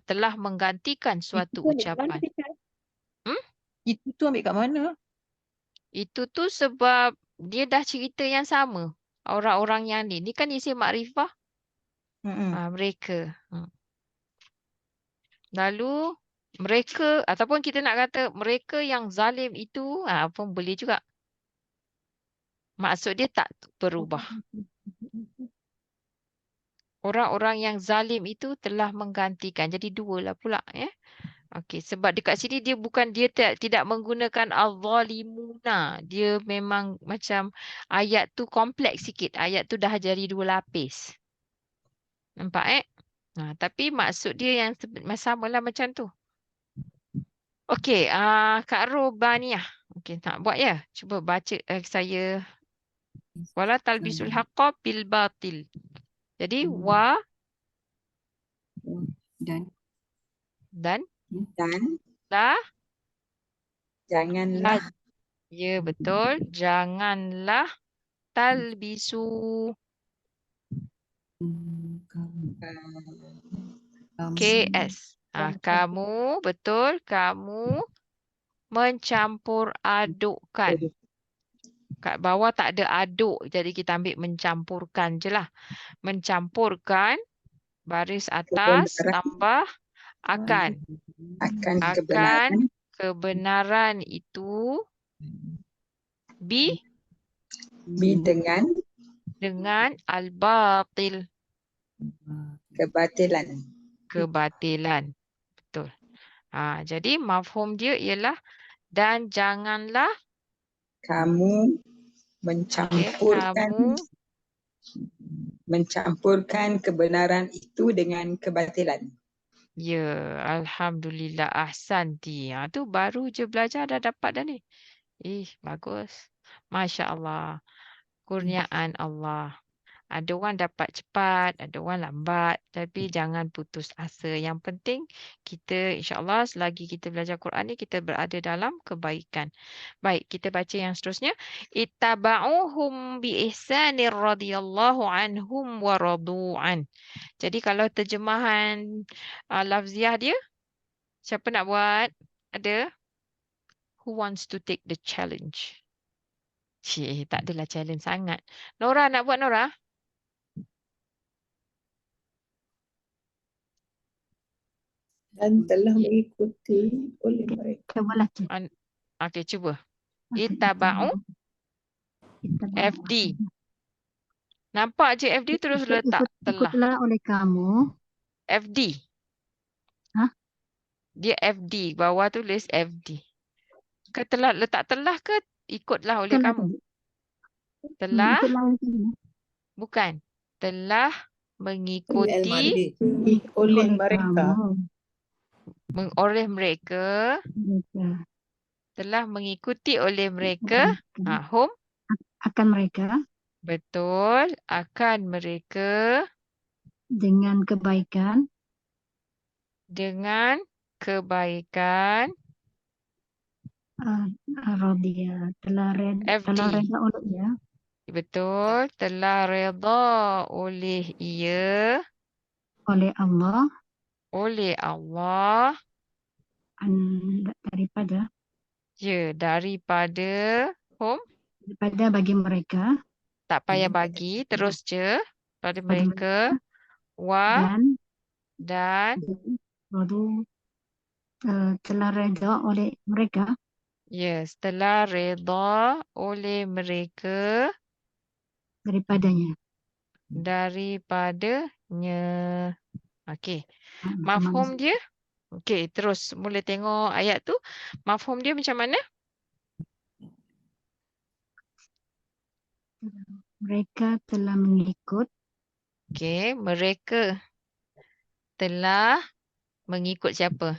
telah menggantikan suatu ucapan. Itu tu ambil kat mana? Itu tu sebab dia dah cerita yang sama. Orang-orang yang ni. Ni kan isim makrifah. Mereka. Lalu Mereka ataupun kita nak kata mereka yang zalim itu pun boleh juga. Maksud dia tak berubah. Orang-orang yang zalim itu telah menggantikan. Jadi dua lah pula ya. Okey, sebab dekat sini dia bukan dia tidak menggunakan al-zalimuna. Dia memang macam ayat tu kompleks sikit. Ayat tu dah jadi dua lapis. Nampak tapi maksud dia yang samalah macam tu. Okey, Kak Robaniah. Okey, nak buat ya? Cuba baca saya. Wala talbisul haqqa bil batil. Jadi wa Dan dan Dan la janganlah ya betul. Janganlah talbisu KS. Kamu betul. Kamu mencampur adukkan. Kat bawah tak ada aduk. Jadi kita ambil mencampurkan je lah. Mencampurkan baris atas tambah akan. akan Akan kebenaran itu dengan al-batil. Kebatilan. Betul. Jadi mafhum dia ialah dan janganlah kamu mencampurkan kebenaran itu dengan kebatilan. Ya, alhamdulillah ahsanti. Tu baru je belajar dah dapat dah ni. Bagus. Masya Allah. Kurniaan Allah. Ada orang dapat cepat, ada orang lambat. Tapi jangan putus asa. Yang penting kita insya-Allah selagi kita belajar Quran ni kita berada dalam kebaikan. Baik, kita baca yang seterusnya. Ittaba'uhum bi ihsanir radhiyallahu anhum wa radu'an. Jadi kalau terjemahan lafziah dia, siapa nak buat? Ada? Who wants to take the challenge? Tak adalah challenge sangat. Nora nak buat, Nora? Dan telah mengikuti oleh mereka. Okey, cuba. Ittaba'u FD. Nampak je FD terus letak telah. Ikutlah oleh kamu. FD. Dia FD. Bawah tulis FD. Ke telah letak telah ke ikutlah oleh kamu? Telah. Bukan. Telah mengikuti oleh mereka. Oleh mereka. Telah mengikuti oleh mereka. Hum. Akan mereka. Betul. Akan mereka. Dengan kebaikan. Dengan kebaikan. Radiyah. Telah reda oleh ia. Betul. Telah reda oleh ia. Oleh Allah. Oleh Allah. Daripada. Ya, daripada. Hum. Daripada bagi mereka. Tak payah bagi. Terus je. Pada mereka. Dan. Telah reda oleh mereka. Yes, telah reda oleh mereka. Daripadanya. Okey. Mafhum dia? Okey, terus mula tengok ayat tu. Mafhum dia macam mana? Mereka telah mengikut. Okey, mereka telah mengikut siapa?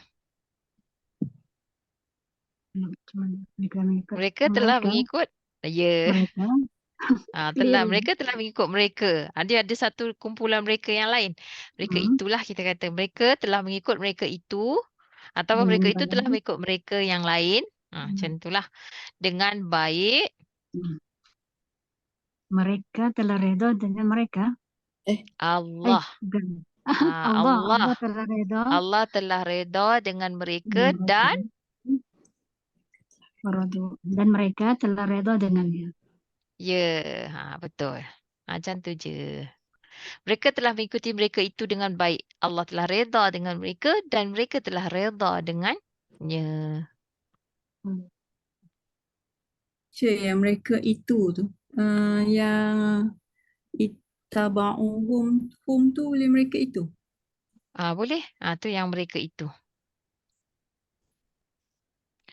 Mereka telah mengikut. Ya. Mereka. Mereka telah mengikut mereka. Dia ada satu kumpulan mereka yang lain. Mereka itulah kita kata. Mereka telah mengikut mereka itu. Atau mereka itu telah mengikut mereka yang lain. Macam itulah. Dengan baik. Mereka telah reda dengan mereka. Allah. Allah telah reda. Allah telah reda dengan mereka dan mereka telah reda dengannya. Ya, betul. Macam tu je. Mereka telah mengikuti mereka itu dengan baik. Allah telah redha dengan mereka dan mereka telah redha dengannya. Cik, yang mereka itu tu. Yang ittaba'uhum tu boleh mereka itu. Boleh? Tu yang mereka itu.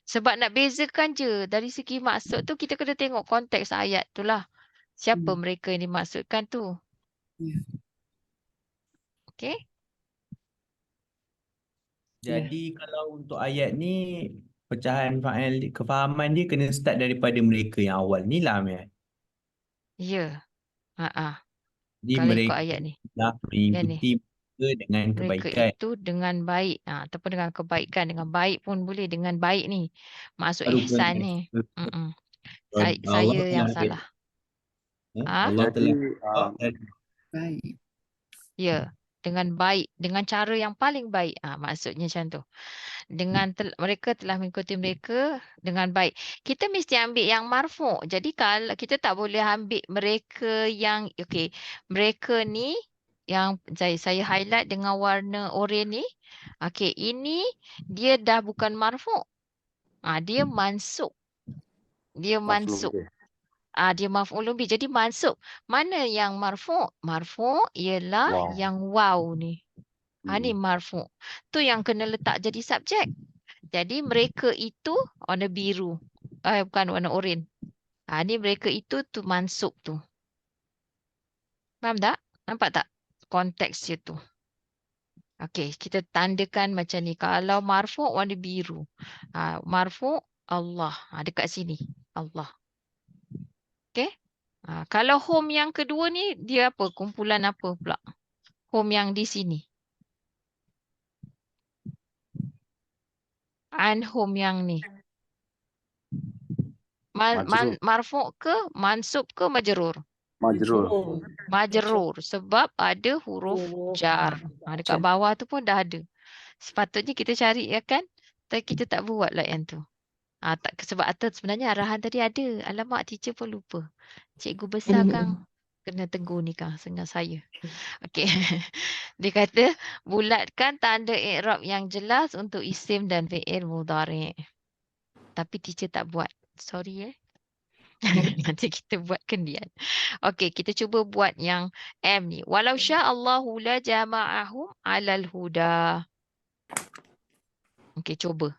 Sebab nak bezakan je dari segi maksud tu kita kena tengok konteks ayat tu lah. Siapa mereka yang dimaksudkan tu. Ya. Okey? Jadi kalau untuk ayat ni pecahan fa'il kefahaman dia kena start daripada mereka yang awal ni lah Mian. Ya. Jadi Kalau ikut mereka ayat ni. telah Yang ni. mengikuti mereka dengan Mereka kebaikan. itu dengan baik. Ataupun dengan kebaikan. Dengan baik pun boleh. Dengan baik ni. Maksud Baru ihsan konteks. ni. Allah Saya yang telah salah. Allah telah Baik. Ya. Dengan baik. Dengan cara yang paling baik. Maksudnya macam tu. Mereka telah mengikuti mereka dengan baik. Kita mesti ambil yang marfu'. Jadi kalau kita tak boleh ambil mereka yang mereka ni yang saya highlight dengan warna oranye ni. Okey, ini dia dah bukan marfu'. Dia mansub. Dia mansub. Dia maf'ulun bih. Jadi mansub. Mana yang marfu'? Marfu' ialah yang waw ni. Ni marfu'. Tu yang kena letak jadi subjek. Jadi mereka itu warna biru. Bukan warna oranye. Ni mereka itu tu mansub tu. Faham tak? Nampak tak konteks dia tu? Okey, kita tandakan macam ni. Kalau marfu' warna biru. Marfu' Allah. Dekat sini. Allah. Okey? Kalau home yang kedua ni dia apa? Kumpulan apa pula? Home yang di sini. And home yang ni. Marfu' ke mansub ke majrur? Majrur sebab ada huruf jar. Dekat bawah tu pun dah ada. Sepatutnya kita cari ya kan? Tapi kita tak buat lah yang tu. Sebab atas sebenarnya arahan tadi ada. Alamak, teacher pun lupa. Cikgu besar Kang. Kena tegur ni Kang dengan saya. Okey. Dia kata bulatkan tanda i'rab yang jelas untuk isim dan fi'il mudhari'. Tapi teacher tak buat. Sorry Nanti kita buat kendian. Okey, kita cuba buat yang M ni. Walau sya'allahu la jama'ahum 'alal huda. Okey, cuba.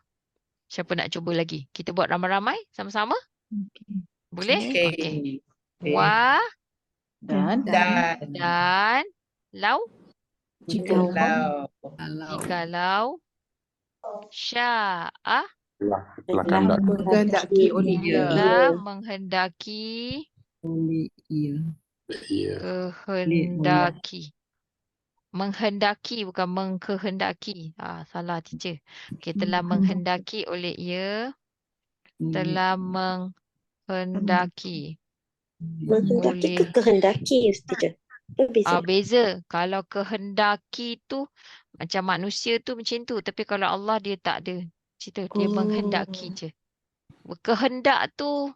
Siapa nak cuba lagi? Kita buat ramai-ramai sama-sama? Boleh? Okey. Wa Dan lau jikalau sya'a menghendaki oleh ia. telah menghendaki Oleh ia. menghendaki bukan mengkehendaki. Salah teacher. Okey, telah menghendaki oleh ia. Telah menghendaki. Menghendaki ke kehendaki teacher? Beza. Kalau kehendaki tu macam manusia tu macam tu. Tapi kalau Allah dia tak ada. Cerita dia menghendaki je. Kehendak tu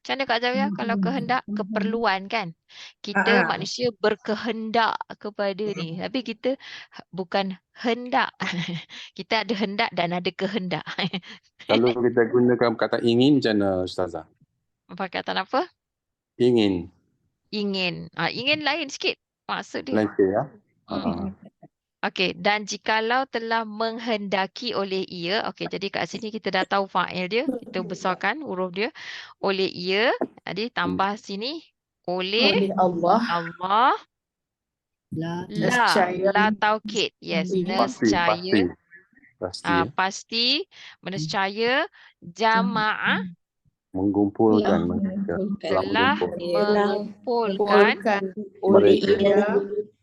macam mana Kak Zawiyah? Kalau kehendak keperluan kan. Kita manusia berkehendak kepada ni. Tapi kita bukan hendak. Kita ada hendak dan ada kehendak. Kalau kita gunakan kata ingin macam mana Ustazah? Perkataan apa? Ingin. Ingin. Ingin lain sikit maksud dia. Lain sikit ya. Okey, dan jikalau telah menghendaki oleh ia. Okey, jadi kat sini kita dah tahu fa'il dia. Kita besarkan huruf dia. Oleh ia. Jadi tambah sini. Oleh Allah. La taukid. Yes, nescaya. Pasti. Menescaya. Jama'ah. Mengumpulkan. Telah mengumpulkan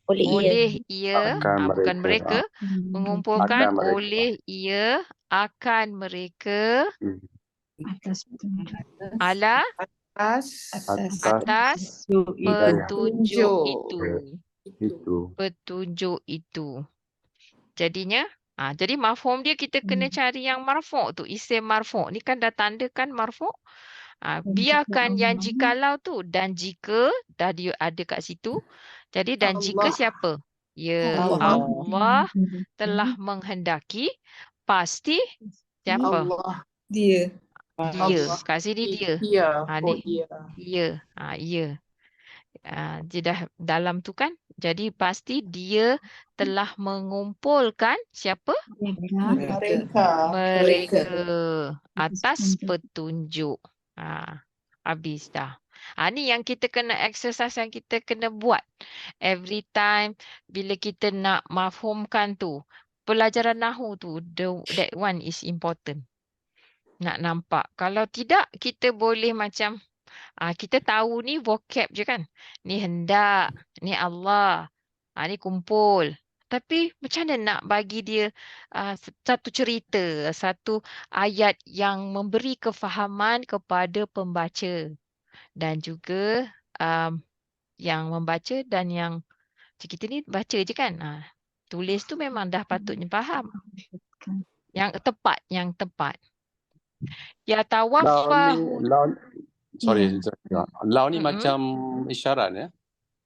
oleh ia bukan mereka mengumpulkan oleh ia akan mereka atas petunjuk itu. Jadinya jadi mafhum dia kita kena cari yang marfu' tu, isim marfu'. Ni kan dah tandakan marfu'. Biarkan yang jikalau tu dan jika dah dia ada kat situ. Jadi dan jika Allah. siapa? Ya, Allah. Allah telah menghendaki, pasti siapa? Allah. Dia. Dia. Allah. Kat sini dia. Dia. Ni dia. dia. Ya. Dia dah dalam tu kan. Jadi pasti dia telah mengumpulkan siapa? Mereka atas petunjuk. Habis dah. Ni yang kita kena exercise, yang kita kena buat. Every time bila kita nak mafhumkan tu. Pelajaran Nahu tu, that one is important. Nak nampak. Kalau tidak, kita boleh macam, kita tahu ni vocab je kan. Ni hendak, ni Allah, ni kumpul. Tapi macam mana nak bagi dia satu cerita, satu ayat yang memberi kefahaman kepada pembaca. Dan juga yang membaca dan yang kita ni baca je kan. Tulis tu memang dah patutnya faham. Yang tepat, yang tepat. Ya tawaffahu. Sorry. Lau ni macam isyarat ya?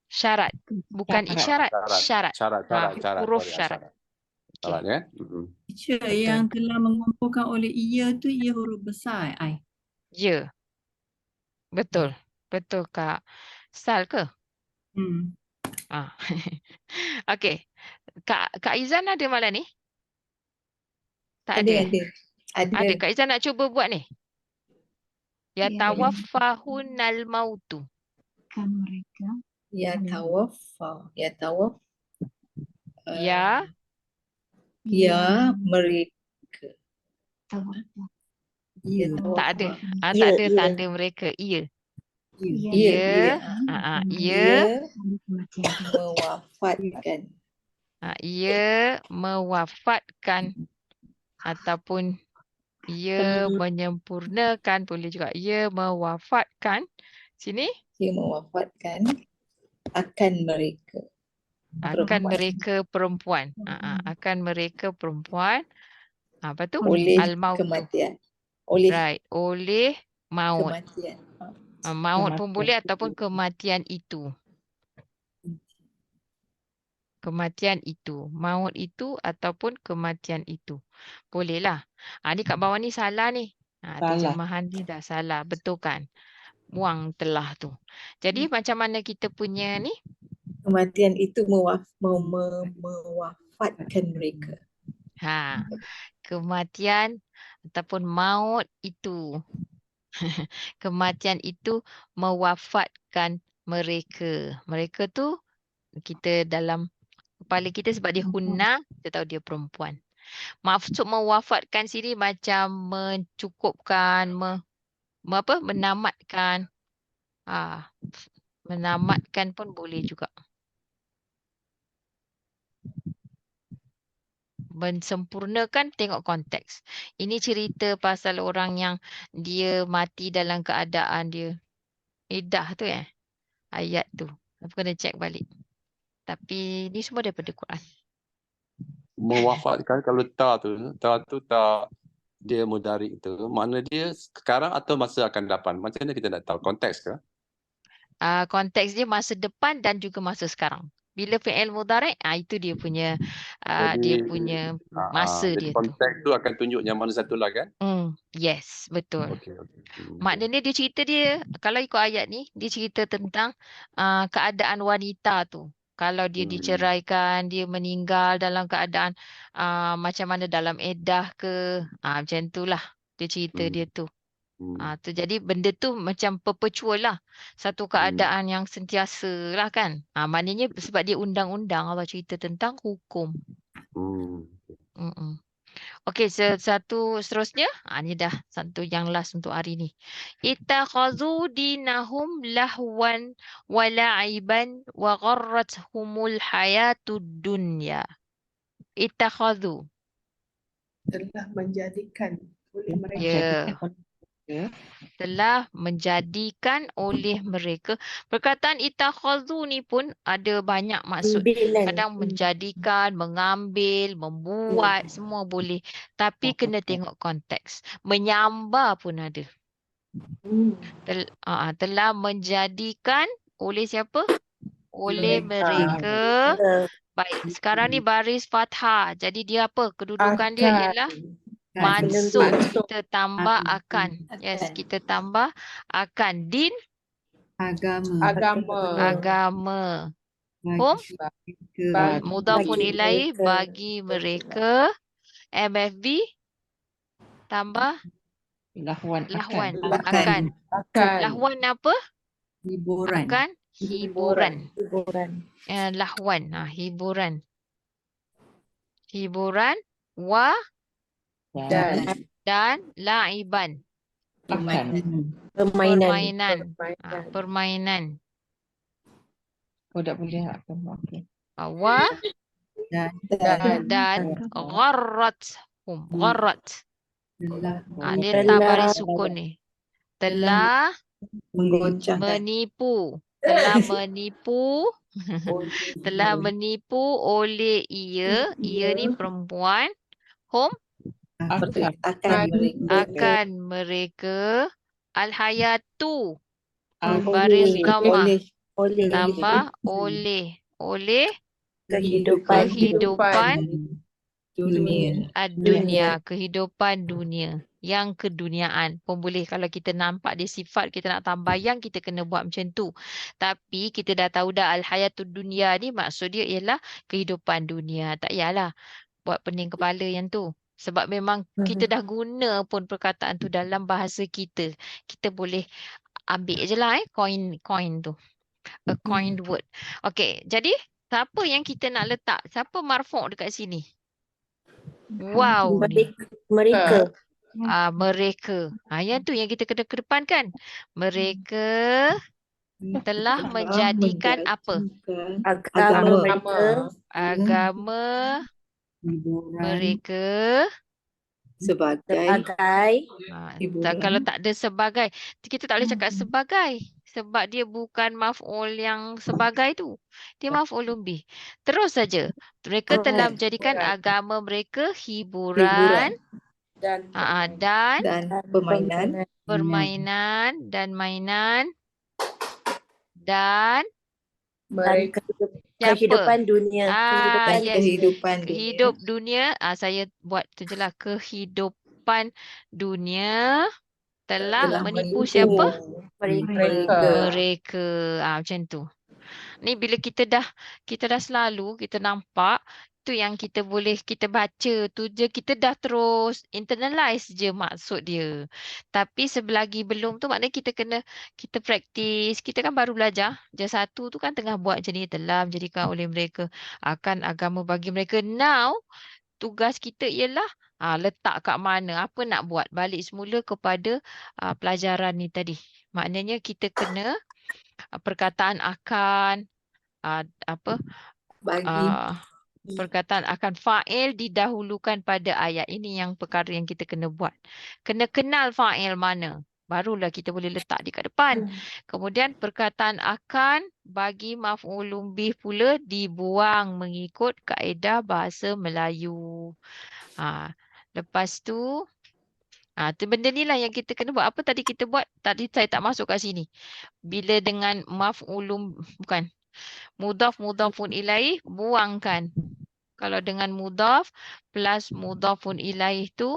Syarat. Bukan isyarat, syarat. Syarat. Huruf syarat. Syarat ya? Teacher, yang telah mengumpulkan oleh ia tu ia huruf besar ai. Ya. Betul. Betul Kak. Sal ke? Okey. Kak Izan ada malam ni? Tak ada. Ada. Kak Izan nak cuba buat ni? Ya tawaffahunal mautu. Kan mereka. Ya tawaffa. Ya tawaf. Ya. Ya mereka. Ya Tak ada. Tak Ya, ada ya. tanda mereka. Iya. Ya. Ia Mewafatkan. ia mewafatkan ataupun ia menyempurnakan, boleh juga ia mewafatkan. Sini Dia mewafatkan akan mereka. akan mereka perempuan. Akan mereka perempuan. Apa tu? Oleh Al-maut. kematian. Oleh Right. Oleh maut. kematian. Maut pun boleh ataupun kematian itu. Kematian itu. Maut itu ataupun kematian itu. Bolehlah. Ni kat bawah ni salah ni. Terjemahan ni dah salah. Betul kan? Buang telah tu. Jadi macam mana kita punya ni? Kematian itu mewafatkan mereka. Kematian ataupun maut itu. Kematian itu mewafatkan mereka. Mereka tu kita dalam kepala kita sebab dia hunna, kita tahu dia perempuan. Maksud mewafatkan sini macam mencukupkan, menamatkan. Menamatkan pun boleh juga. Mensempurnakan, tengok konteks. Ini cerita pasal orang yang dia mati dalam keadaan dia iddah tu ayat tu. Aku kena cek balik. Tapi ni semua daripada Quran. Mewafatkan kalau ta tu dia mudarik tu, makna dia sekarang atau masa akan datang? Macam mana kita nak tahu konteks ke? Konteks dia masa depan dan juga masa sekarang. Bila fi'il mudhari', itu dia punya masa jadi dia tu. konteks tu akan tunjuk yang mana satu lah kan? Yes, betul. Okay. Maknanya dia cerita dia, kalau ikut ayat ni, dia cerita tentang keadaan wanita tu. Kalau dia diceraikan, dia meninggal dalam keadaan macam mana dalam iddah ke, macam itulah dia cerita dia tu. Jadi benda tu macam perpetual lah. Satu keadaan yang sentiasa lah kan. Maknanya sebab dia undang-undang, Allah cerita tentang hukum. Okey, satu seterusnya. Ni dah satu yang last untuk hari ni. Ittakhadhu dinahum lahwan wa la'iban wa gharrathumul hayatud dunya. Ittakhadhu. Telah menjadikan oleh mereka. Telah menjadikan oleh mereka. Perkataan ittakhadhu ni pun ada banyak maksud. Kadang menjadikan, mengambil, membuat, semua boleh. Tapi kena tengok konteks. Menyambar pun ada. Telah menjadikan oleh siapa? Oleh mereka. Baik, sekarang ni baris fathah. Jadi dia apa? Kedudukan dia ialah mansub. Kita tambah akan. Yes, kita tambah akan. Din, agama. Hum, mudhafun ilaih, bagi mereka. MFB, tambah lahwan. Akan. Lahwan apa? Hiburan. Akan hiburan. Hiburan. Lahwan, hiburan. Hiburan wa dan laiban. Permainan. Permainan. Oh, tak boleh apa. Okey. Wa dan gharrathum. Gharrat. Dia tak baris sukun ni. Telah menipu. Telah menipu. Telah menipu oleh ia. Ia ni perempuan. Hum, akan mereka. Al-hayatu. Baris gamah. Tambah oleh. Oleh kehidupan dunia. Kehidupan dunia. Yang keduniaan pun boleh. Kalau kita nampak dia sifat, kita nak tambah yang, kita kena buat macam tu. Tapi kita dah tahu dah al-hayatud dunia ni maksud dia ialah kehidupan dunia. Tak payahlah buat pening kepala yang tu. Sebab memang kita dah guna pun perkataan tu dalam bahasa kita. Kita boleh ambil je lah coin tu. A coined word. Okay, jadi siapa yang kita nak letak? Siapa marfu' dekat sini? Wow ni. Mereka. Mereka. Yang tu yang kita kena kedepankan. Mereka telah menjadikan apa? Agama mereka. Agama mereka Sebagai. Kalau tak ada sebagai, kita tak boleh cakap sebagai. Sebab dia bukan maf'ul yang sebagai tu. Dia maf'ulun bih. Terus saja. Mereka telah menjadikan agama mereka hiburan dan permainan dan mainan dan kehidupan dunia. Hidup dunia. Saya buat tu je lah. Kehidupan dunia telah menipu siapa? Mereka. Macam tu. Ni bila kita dah selalu kita nampak tu yang kita boleh kita baca tu je, kita dah terus internalize je maksud dia. Tapi selagi belum tu maknanya kita praktis. Kita kan baru belajar. J1 tu kan tengah buat macam ni, telah menjadikan oleh mereka akan agama bagi mereka. Now tugas kita ialah letak kat mana, apa nak buat, balik semula kepada pelajaran ni tadi. Maknanya kita kena perkataan akan perkataan akan fa'il didahulukan pada ayat. Ini yang perkara yang kita kena buat. Kena kenal fa'il mana. Barulah kita boleh letak di kat depan. Kemudian perkataan akan bagi maf'ulun bih pula dibuang mengikut kaedah bahasa Melayu. Lepas tu benda ni lah yang kita kena buat. Apa tadi kita buat? Tadi saya tak masuk kat sini. Bila dengan maf'ulun bukan mudhafun ilaih, buangkan. Kalau dengan mudhaf plus mudhafun ilaih tu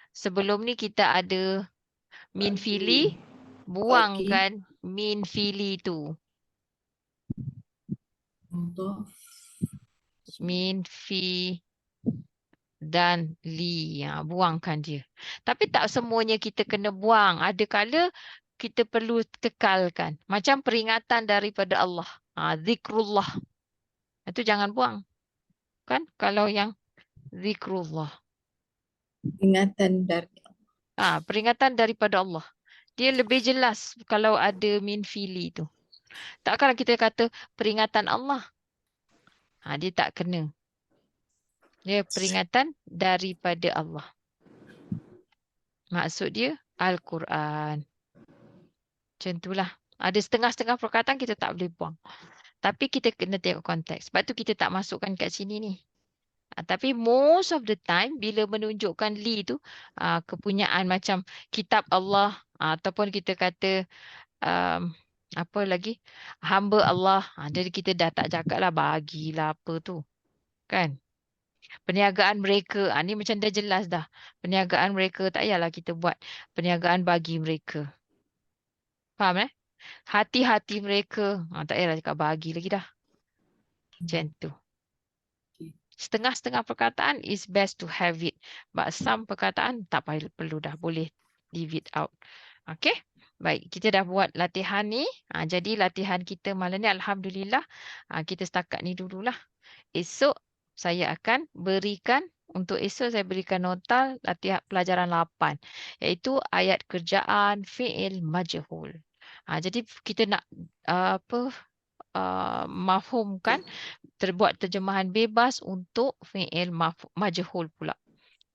sebelum ni kita ada min fili, buangkan min fili tu. Min fi dan li. Buangkan dia. Tapi tak semuanya kita kena buang. Ada kala kita perlu kekalkan. Macam peringatan daripada Allah. Zikrullah. Itu jangan buang. Kan? Kalau yang zikrullah. Peringatan daripada Allah. Dia lebih jelas kalau ada min fili tu. Takkan kita kata peringatan Allah. Dia tak kena. Dia peringatan daripada Allah. Maksud dia Al-Quran. Macam itulah. Ada setengah-setengah perkataan kita tak boleh buang. Tapi kita kena tengok konteks. Sebab tu kita tak masukkan kat sini ni. Tapi most of the time bila menunjukkan li tu kepunyaan macam kitab Allah ataupun kita kata apa lagi, hamba Allah. Jadi kita dah tak cakap lah bagilah apa tu. Kan? Perniagaan mereka. Ni macam dah jelas dah. Perniagaan mereka tak payahlah kita buat perniagaan bagi mereka. Faham hati-hati mereka. Tak payahlah cakap bagi lagi dah. Macam tu. Setengah-setengah perkataan is best to have it. But some perkataan tak perlu dah. Boleh leave it out. Okay? Baik, kita dah buat latihan ni. Jadi latihan kita malam ni Alhamdulillah. Kita setakat ni dululah. Esok saya akan berikan, untuk esok saya berikan nota latihan pelajaran 8. Iaitu ayat kerjaan fi'il majhul. Jadi kita nak mafhumkan, terbuat terjemahan bebas untuk fi'il majhul pula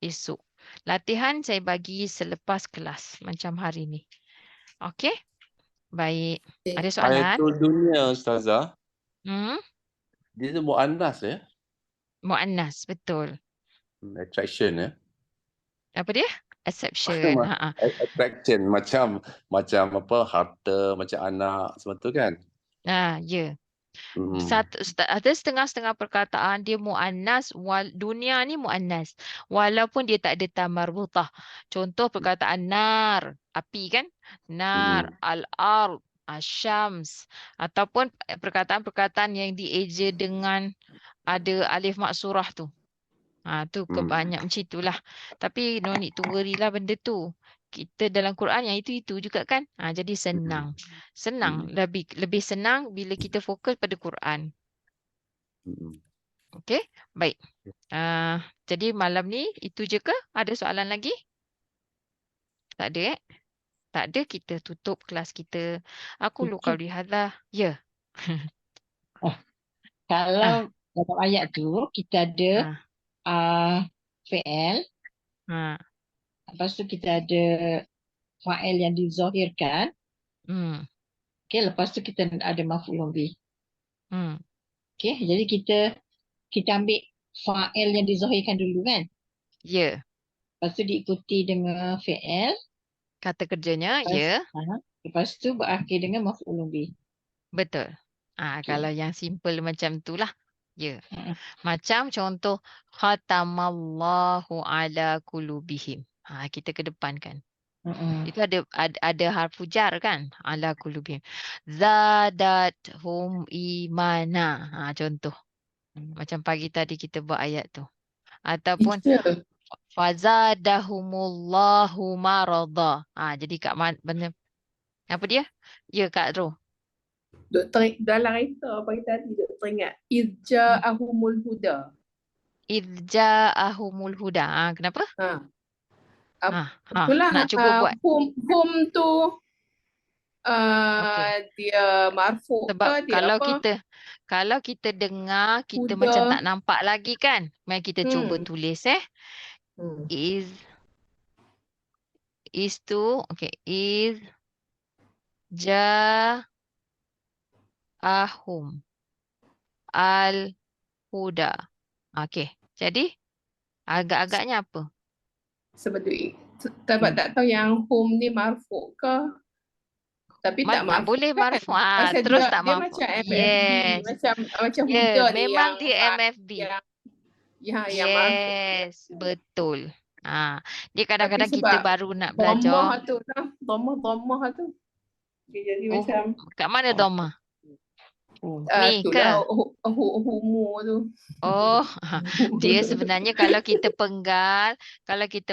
esok. Latihan saya bagi selepas kelas macam hari ni. Okey? Baik. Ada soalan? Ayatul dunia, Ustazah. Dia tu mu'annas ya? Mu'annas, betul. Attraction ya? Apa dia? Exception. Attraction. Macam apa, harta, macam anak, semua tu kan? Ya. Ada setengah-setengah perkataan dia mu'annas, dunia ni mu'annas. Walaupun dia tak ada ta marbutah. Contoh perkataan nar, api kan? Nar, al-ard, asyams. Ataupun perkataan-perkataan yang dieja dengan ada alif maksurah tu. Tu kebanyak macam itulah. Tapi no need to worry lah benda tu. Kita dalam Quran yang itu juga kan. Jadi senang. Lebih senang bila kita fokus pada Quran. Okey, baik. Jadi malam ni itu je ke? Ada soalan lagi? Tak ada Tak ada, kita tutup kelas kita. Aku luka lihadlah. Ya. Kalau dalam ayat tu kita ada fi'il. Lepas tu kita ada fa'il yang dizahirkan. Okey, lepas tu kita ada maf'ulun bih. Okey, jadi kita ambil fa'il yang dizahirkan dulu kan? Ya. Lepas tu diikuti dengan fi'il. Kata kerjanya, ya. Lepas tu berakhir dengan maf'ulun bih. Betul. Kalau yang simple macam itulah. Ya. Macam contoh khatamallahu ala qulubihim. Kita kedepankan. Itu ada harfu jar kan? Ala qulubihim. Zadathum imana. Contoh. Macam pagi tadi kita buat ayat tu. Ataupun fazadahumullahu marada. Jadi kat mana? Apa dia? Ya Kak Ro. Dalam kereta pagi tadi duk teringat Izja'ahumul huda. Izja'ahumul huda. Kenapa? Itulah nak cuba buat. Hum tu dia marfu sebab ke dia kalau kita dengar kita huda. Macam tak nampak lagi kan. Mari kita cuba tulis is tu is ja'ahum al huda. Jadi agak-agaknya apa? Sebab tu tak tahu yang hum ni marfu ke. Tapi tak marfu. Boleh kan? marfu. Terus tak dia marfu. Macam MFB. Yes. Macam huda ni memang yang dia MFB. Yang yes, marfu. Betul. Dia kadang-kadang kita baru nak belajar. Dhammah tu. Jadi macam kat mana dhammah? Ni itulah ke? Humu tu. Dia sebenarnya kalau kita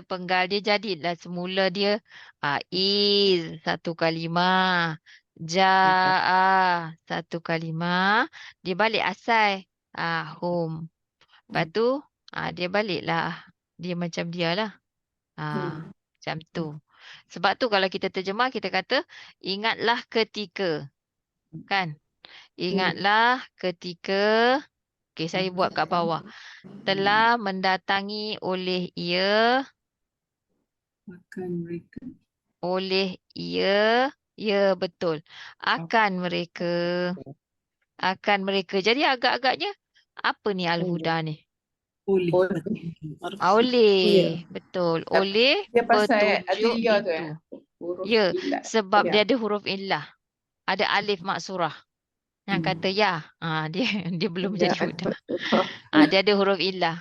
penggal dia jadilah semula dia is satu kalimah, ja'a satu kalimah, dia balik asal hum. Lepas tu dia baliklah dia macam dialah. Macam tu. Sebab tu kalau kita terjemah kita kata ingatlah ketika. Kan? Ingatlah ketika, saya buat kat bawah. Telah mendatangi oleh ia. Akan mereka. Oleh ia. Ya, betul. Akan mereka. Akan mereka. Jadi agak-agaknya, apa ni Al-Huda ni? Oleh. Oleh. Betul. Oleh Dia pasal petunjuk adliya tu itu. huruf Ya, illat. sebab Ya. dia ada huruf illah. Ada alif maksurah. Yang kata ya. Dia dia belum Ya. jadi budak. Dia ada huruf illah.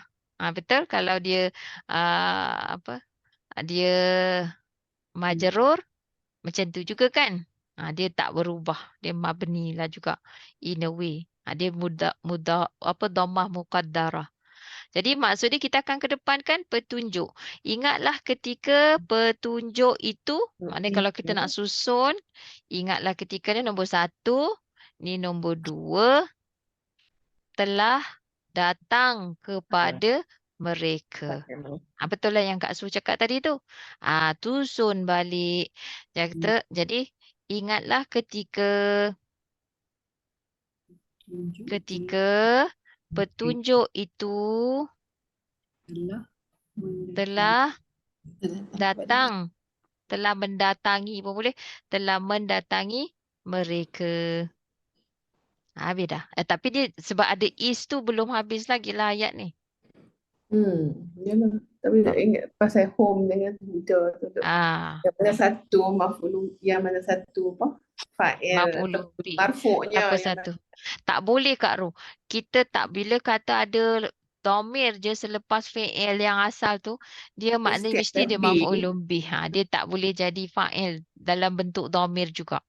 Betul. Kalau dia apa? Dia majrur macam tu juga kan? Dia tak berubah. Dia mabni lah juga in a way. Dia mudah apa dhammah muqaddarah. Jadi maksudnya kita akan kedepankan petunjuk. Ingatlah ketika petunjuk itu, maknanya kalau kita nak susun, ingatlah ketika ni nombor 1, ni nombor 2, telah datang kepada mereka. Betul lah yang Kak Su cakap tadi tu. Susun balik. Jadi ingatlah ketika petunjuk itu telah datang, telah mendatangi pun boleh, telah mendatangi mereka. Habis dah. Tapi dia sebab ada is tu belum habis lagi lah ayat ni. Yalah. Tapi nak ingat pasal home dengan huda tu. Yang mana satu maf'ul, yang mana satu apa? Fa'il. Maf'ul bih. Marfu'nya. Apa satu? Tak boleh Kak Ru. Kita tak, bila kata ada dhamir je selepas fi'il yang asal tu, dia maknanya mesti dia maf'ul bih. Dia tak boleh jadi fa'il dalam bentuk dhamir juga.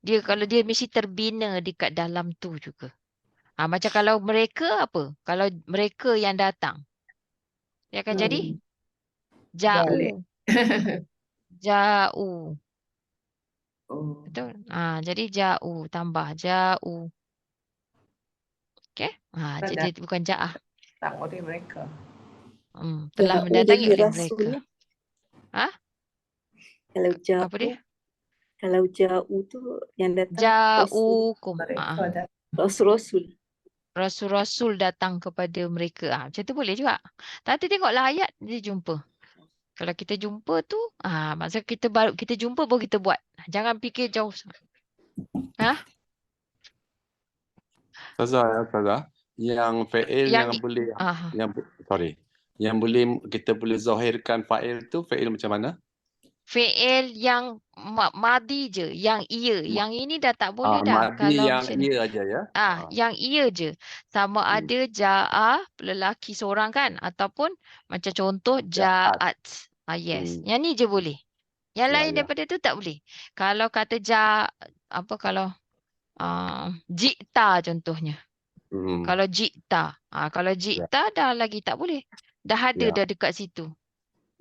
Dia kalau dia mesti terbina dekat dalam tu juga. Macam kalau mereka apa? Kalau mereka yang datang. Dia akan jadi ja'u. Ja'u. Betul? Jadi ja'u. Tambah ja'u. Okay? Jadi bukan ja'ah. Tak oleh mereka. Telah mendatangi oleh mereka. Kalau ja'u. Apa dia? Kalau ja'u tu yang datang Ja'ukum. Rasul. Rasul-rasul datang kepada mereka. Macam tu boleh juga. Tapi tengoklah ayat dia jumpa. Kalau kita jumpa tu, masa kita jumpa baru kita buat. Jangan fikir jauh sangat. Ustazah, yang fa'il yang boleh yang boleh kita boleh zahirkan fa'il tu fa'il macam mana? Fi'il yang madi je, yang ia. Yang ini dah tak boleh dah. Madi Kalau yang macam ni. ia aja ya. Yang ia je. Sama ada ja'a lelaki seorang kan, ataupun macam contoh ja'at. Yes. Yang ni je boleh. Yang lain daripada tu tak boleh. Kalau kata kalau jikta contohnya. Kalau jikta. Kalau jikta dah lagi tak boleh. Dah ada dah dekat situ.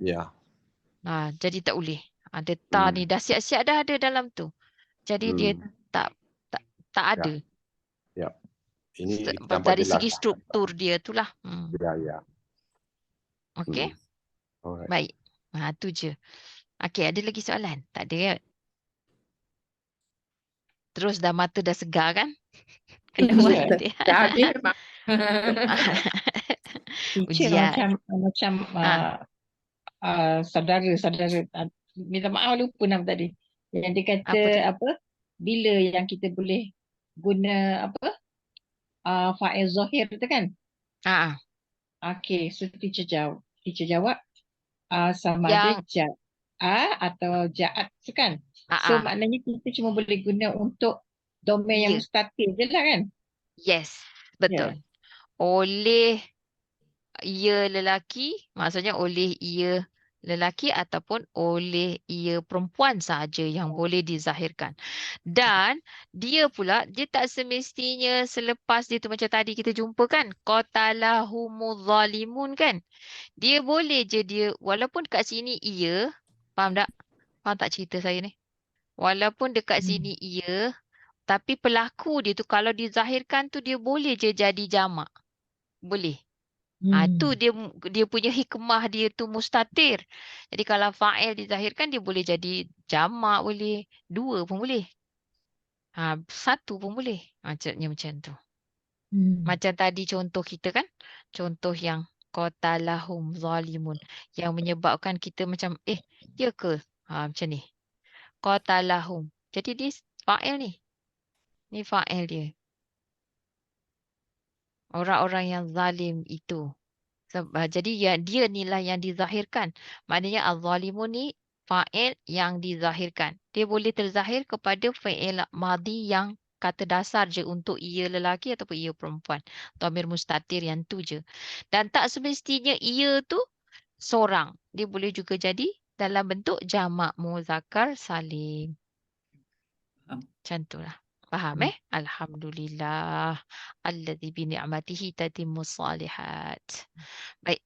Ya. Jadi tak boleh. Ada ta ni dah siap-siap dah ada dalam tu. Jadi dia tak ada. Ya. Ini Dari segi struktur dia itulah. Ya. Okey. Baik. Tu je. Okey, ada lagi soalan? Tak ada kan? Terus dah mata dah segar kan? Kena buat nanti. Dah habis memang. Ujian. Macam saudara minta maaf lupa nama tadi. Yang dia kata apa? Bila yang kita boleh guna apa? Fa'il zahir tu kan? Okey, so teacher jawab sama ada ja'a atau ja'at tu kan? So maknanya kita cuma boleh guna untuk domain yang mustatir je lah kan? Yes, betul. Oleh ia lelaki, maksudnya oleh ia lelaki ataupun oleh ia perempuan sahaja yang boleh dizahirkan. Dan dia pula, dia tak semestinya selepas dia tu macam tadi kita jumpa kan, qatalahumuz zalimun kan. Dia boleh je dia, walaupun kat sini ia, faham tak? Faham tak cerita saya ni? Walaupun dekat sini ia, tapi pelaku dia tu kalau dizahirkan tu dia boleh je jadi jamak. Boleh. Tu dia punya hikmah dia tu mustatir. Jadi kalau fa'il dizahirkan dia boleh jadi jamak boleh, 2 pun boleh. 1 pun boleh. Macam tu. Macam tadi contoh kita kan? Contoh yang qatalahum zalimun yang menyebabkan kita macam ya ke? Macam ni. Qatalahum. Jadi dia fa'il ni. Ni fa'il dia. Orang-orang yang zalim itu. Jadi ya, dia nilai yang dizahirkan. Maknanya al-zalimun ni fa'il yang dizahirkan. Dia boleh terzahir kepada fa'il madhi yang kata dasar je untuk ia lelaki ataupun ia perempuan. Dhamir mustatir yang tu je. Dan tak semestinya ia tu seorang. Dia boleh juga jadi dalam bentuk jamak muzakkar salim. Macam itulah. Faham Alhamdulillah. Alladzi bi ni'matihi tatimmus salihat. Baik.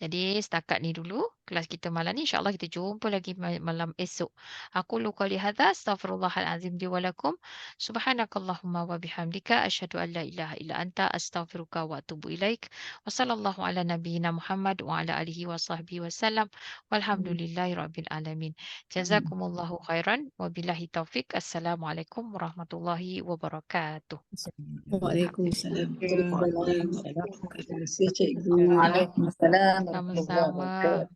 Jadi setakat ni dulu kelas kita malam ni. InsyaAllah kita jumpa lagi malam esok. Aku qouli hadza astaghfirullahalazim li wa lakum. Subhanakallahumma wa bihamdika asyhadu an la ilaha illa anta astaghfiruka wa atubu ilaik. Wa sallallahu ala nabiyyina Muhammad wa ala alihi wa sahbihi wasallam. Walhamdulillahi rabbil alamin. Jazakumullahu khairan wa billahi taufik. Assalamualaikum warahmatullahi wabarakatuh. Waalaikumsalam. Waalaikumsalam. Terima kasih cikgu. Waalaikumsalam. Sama-sama.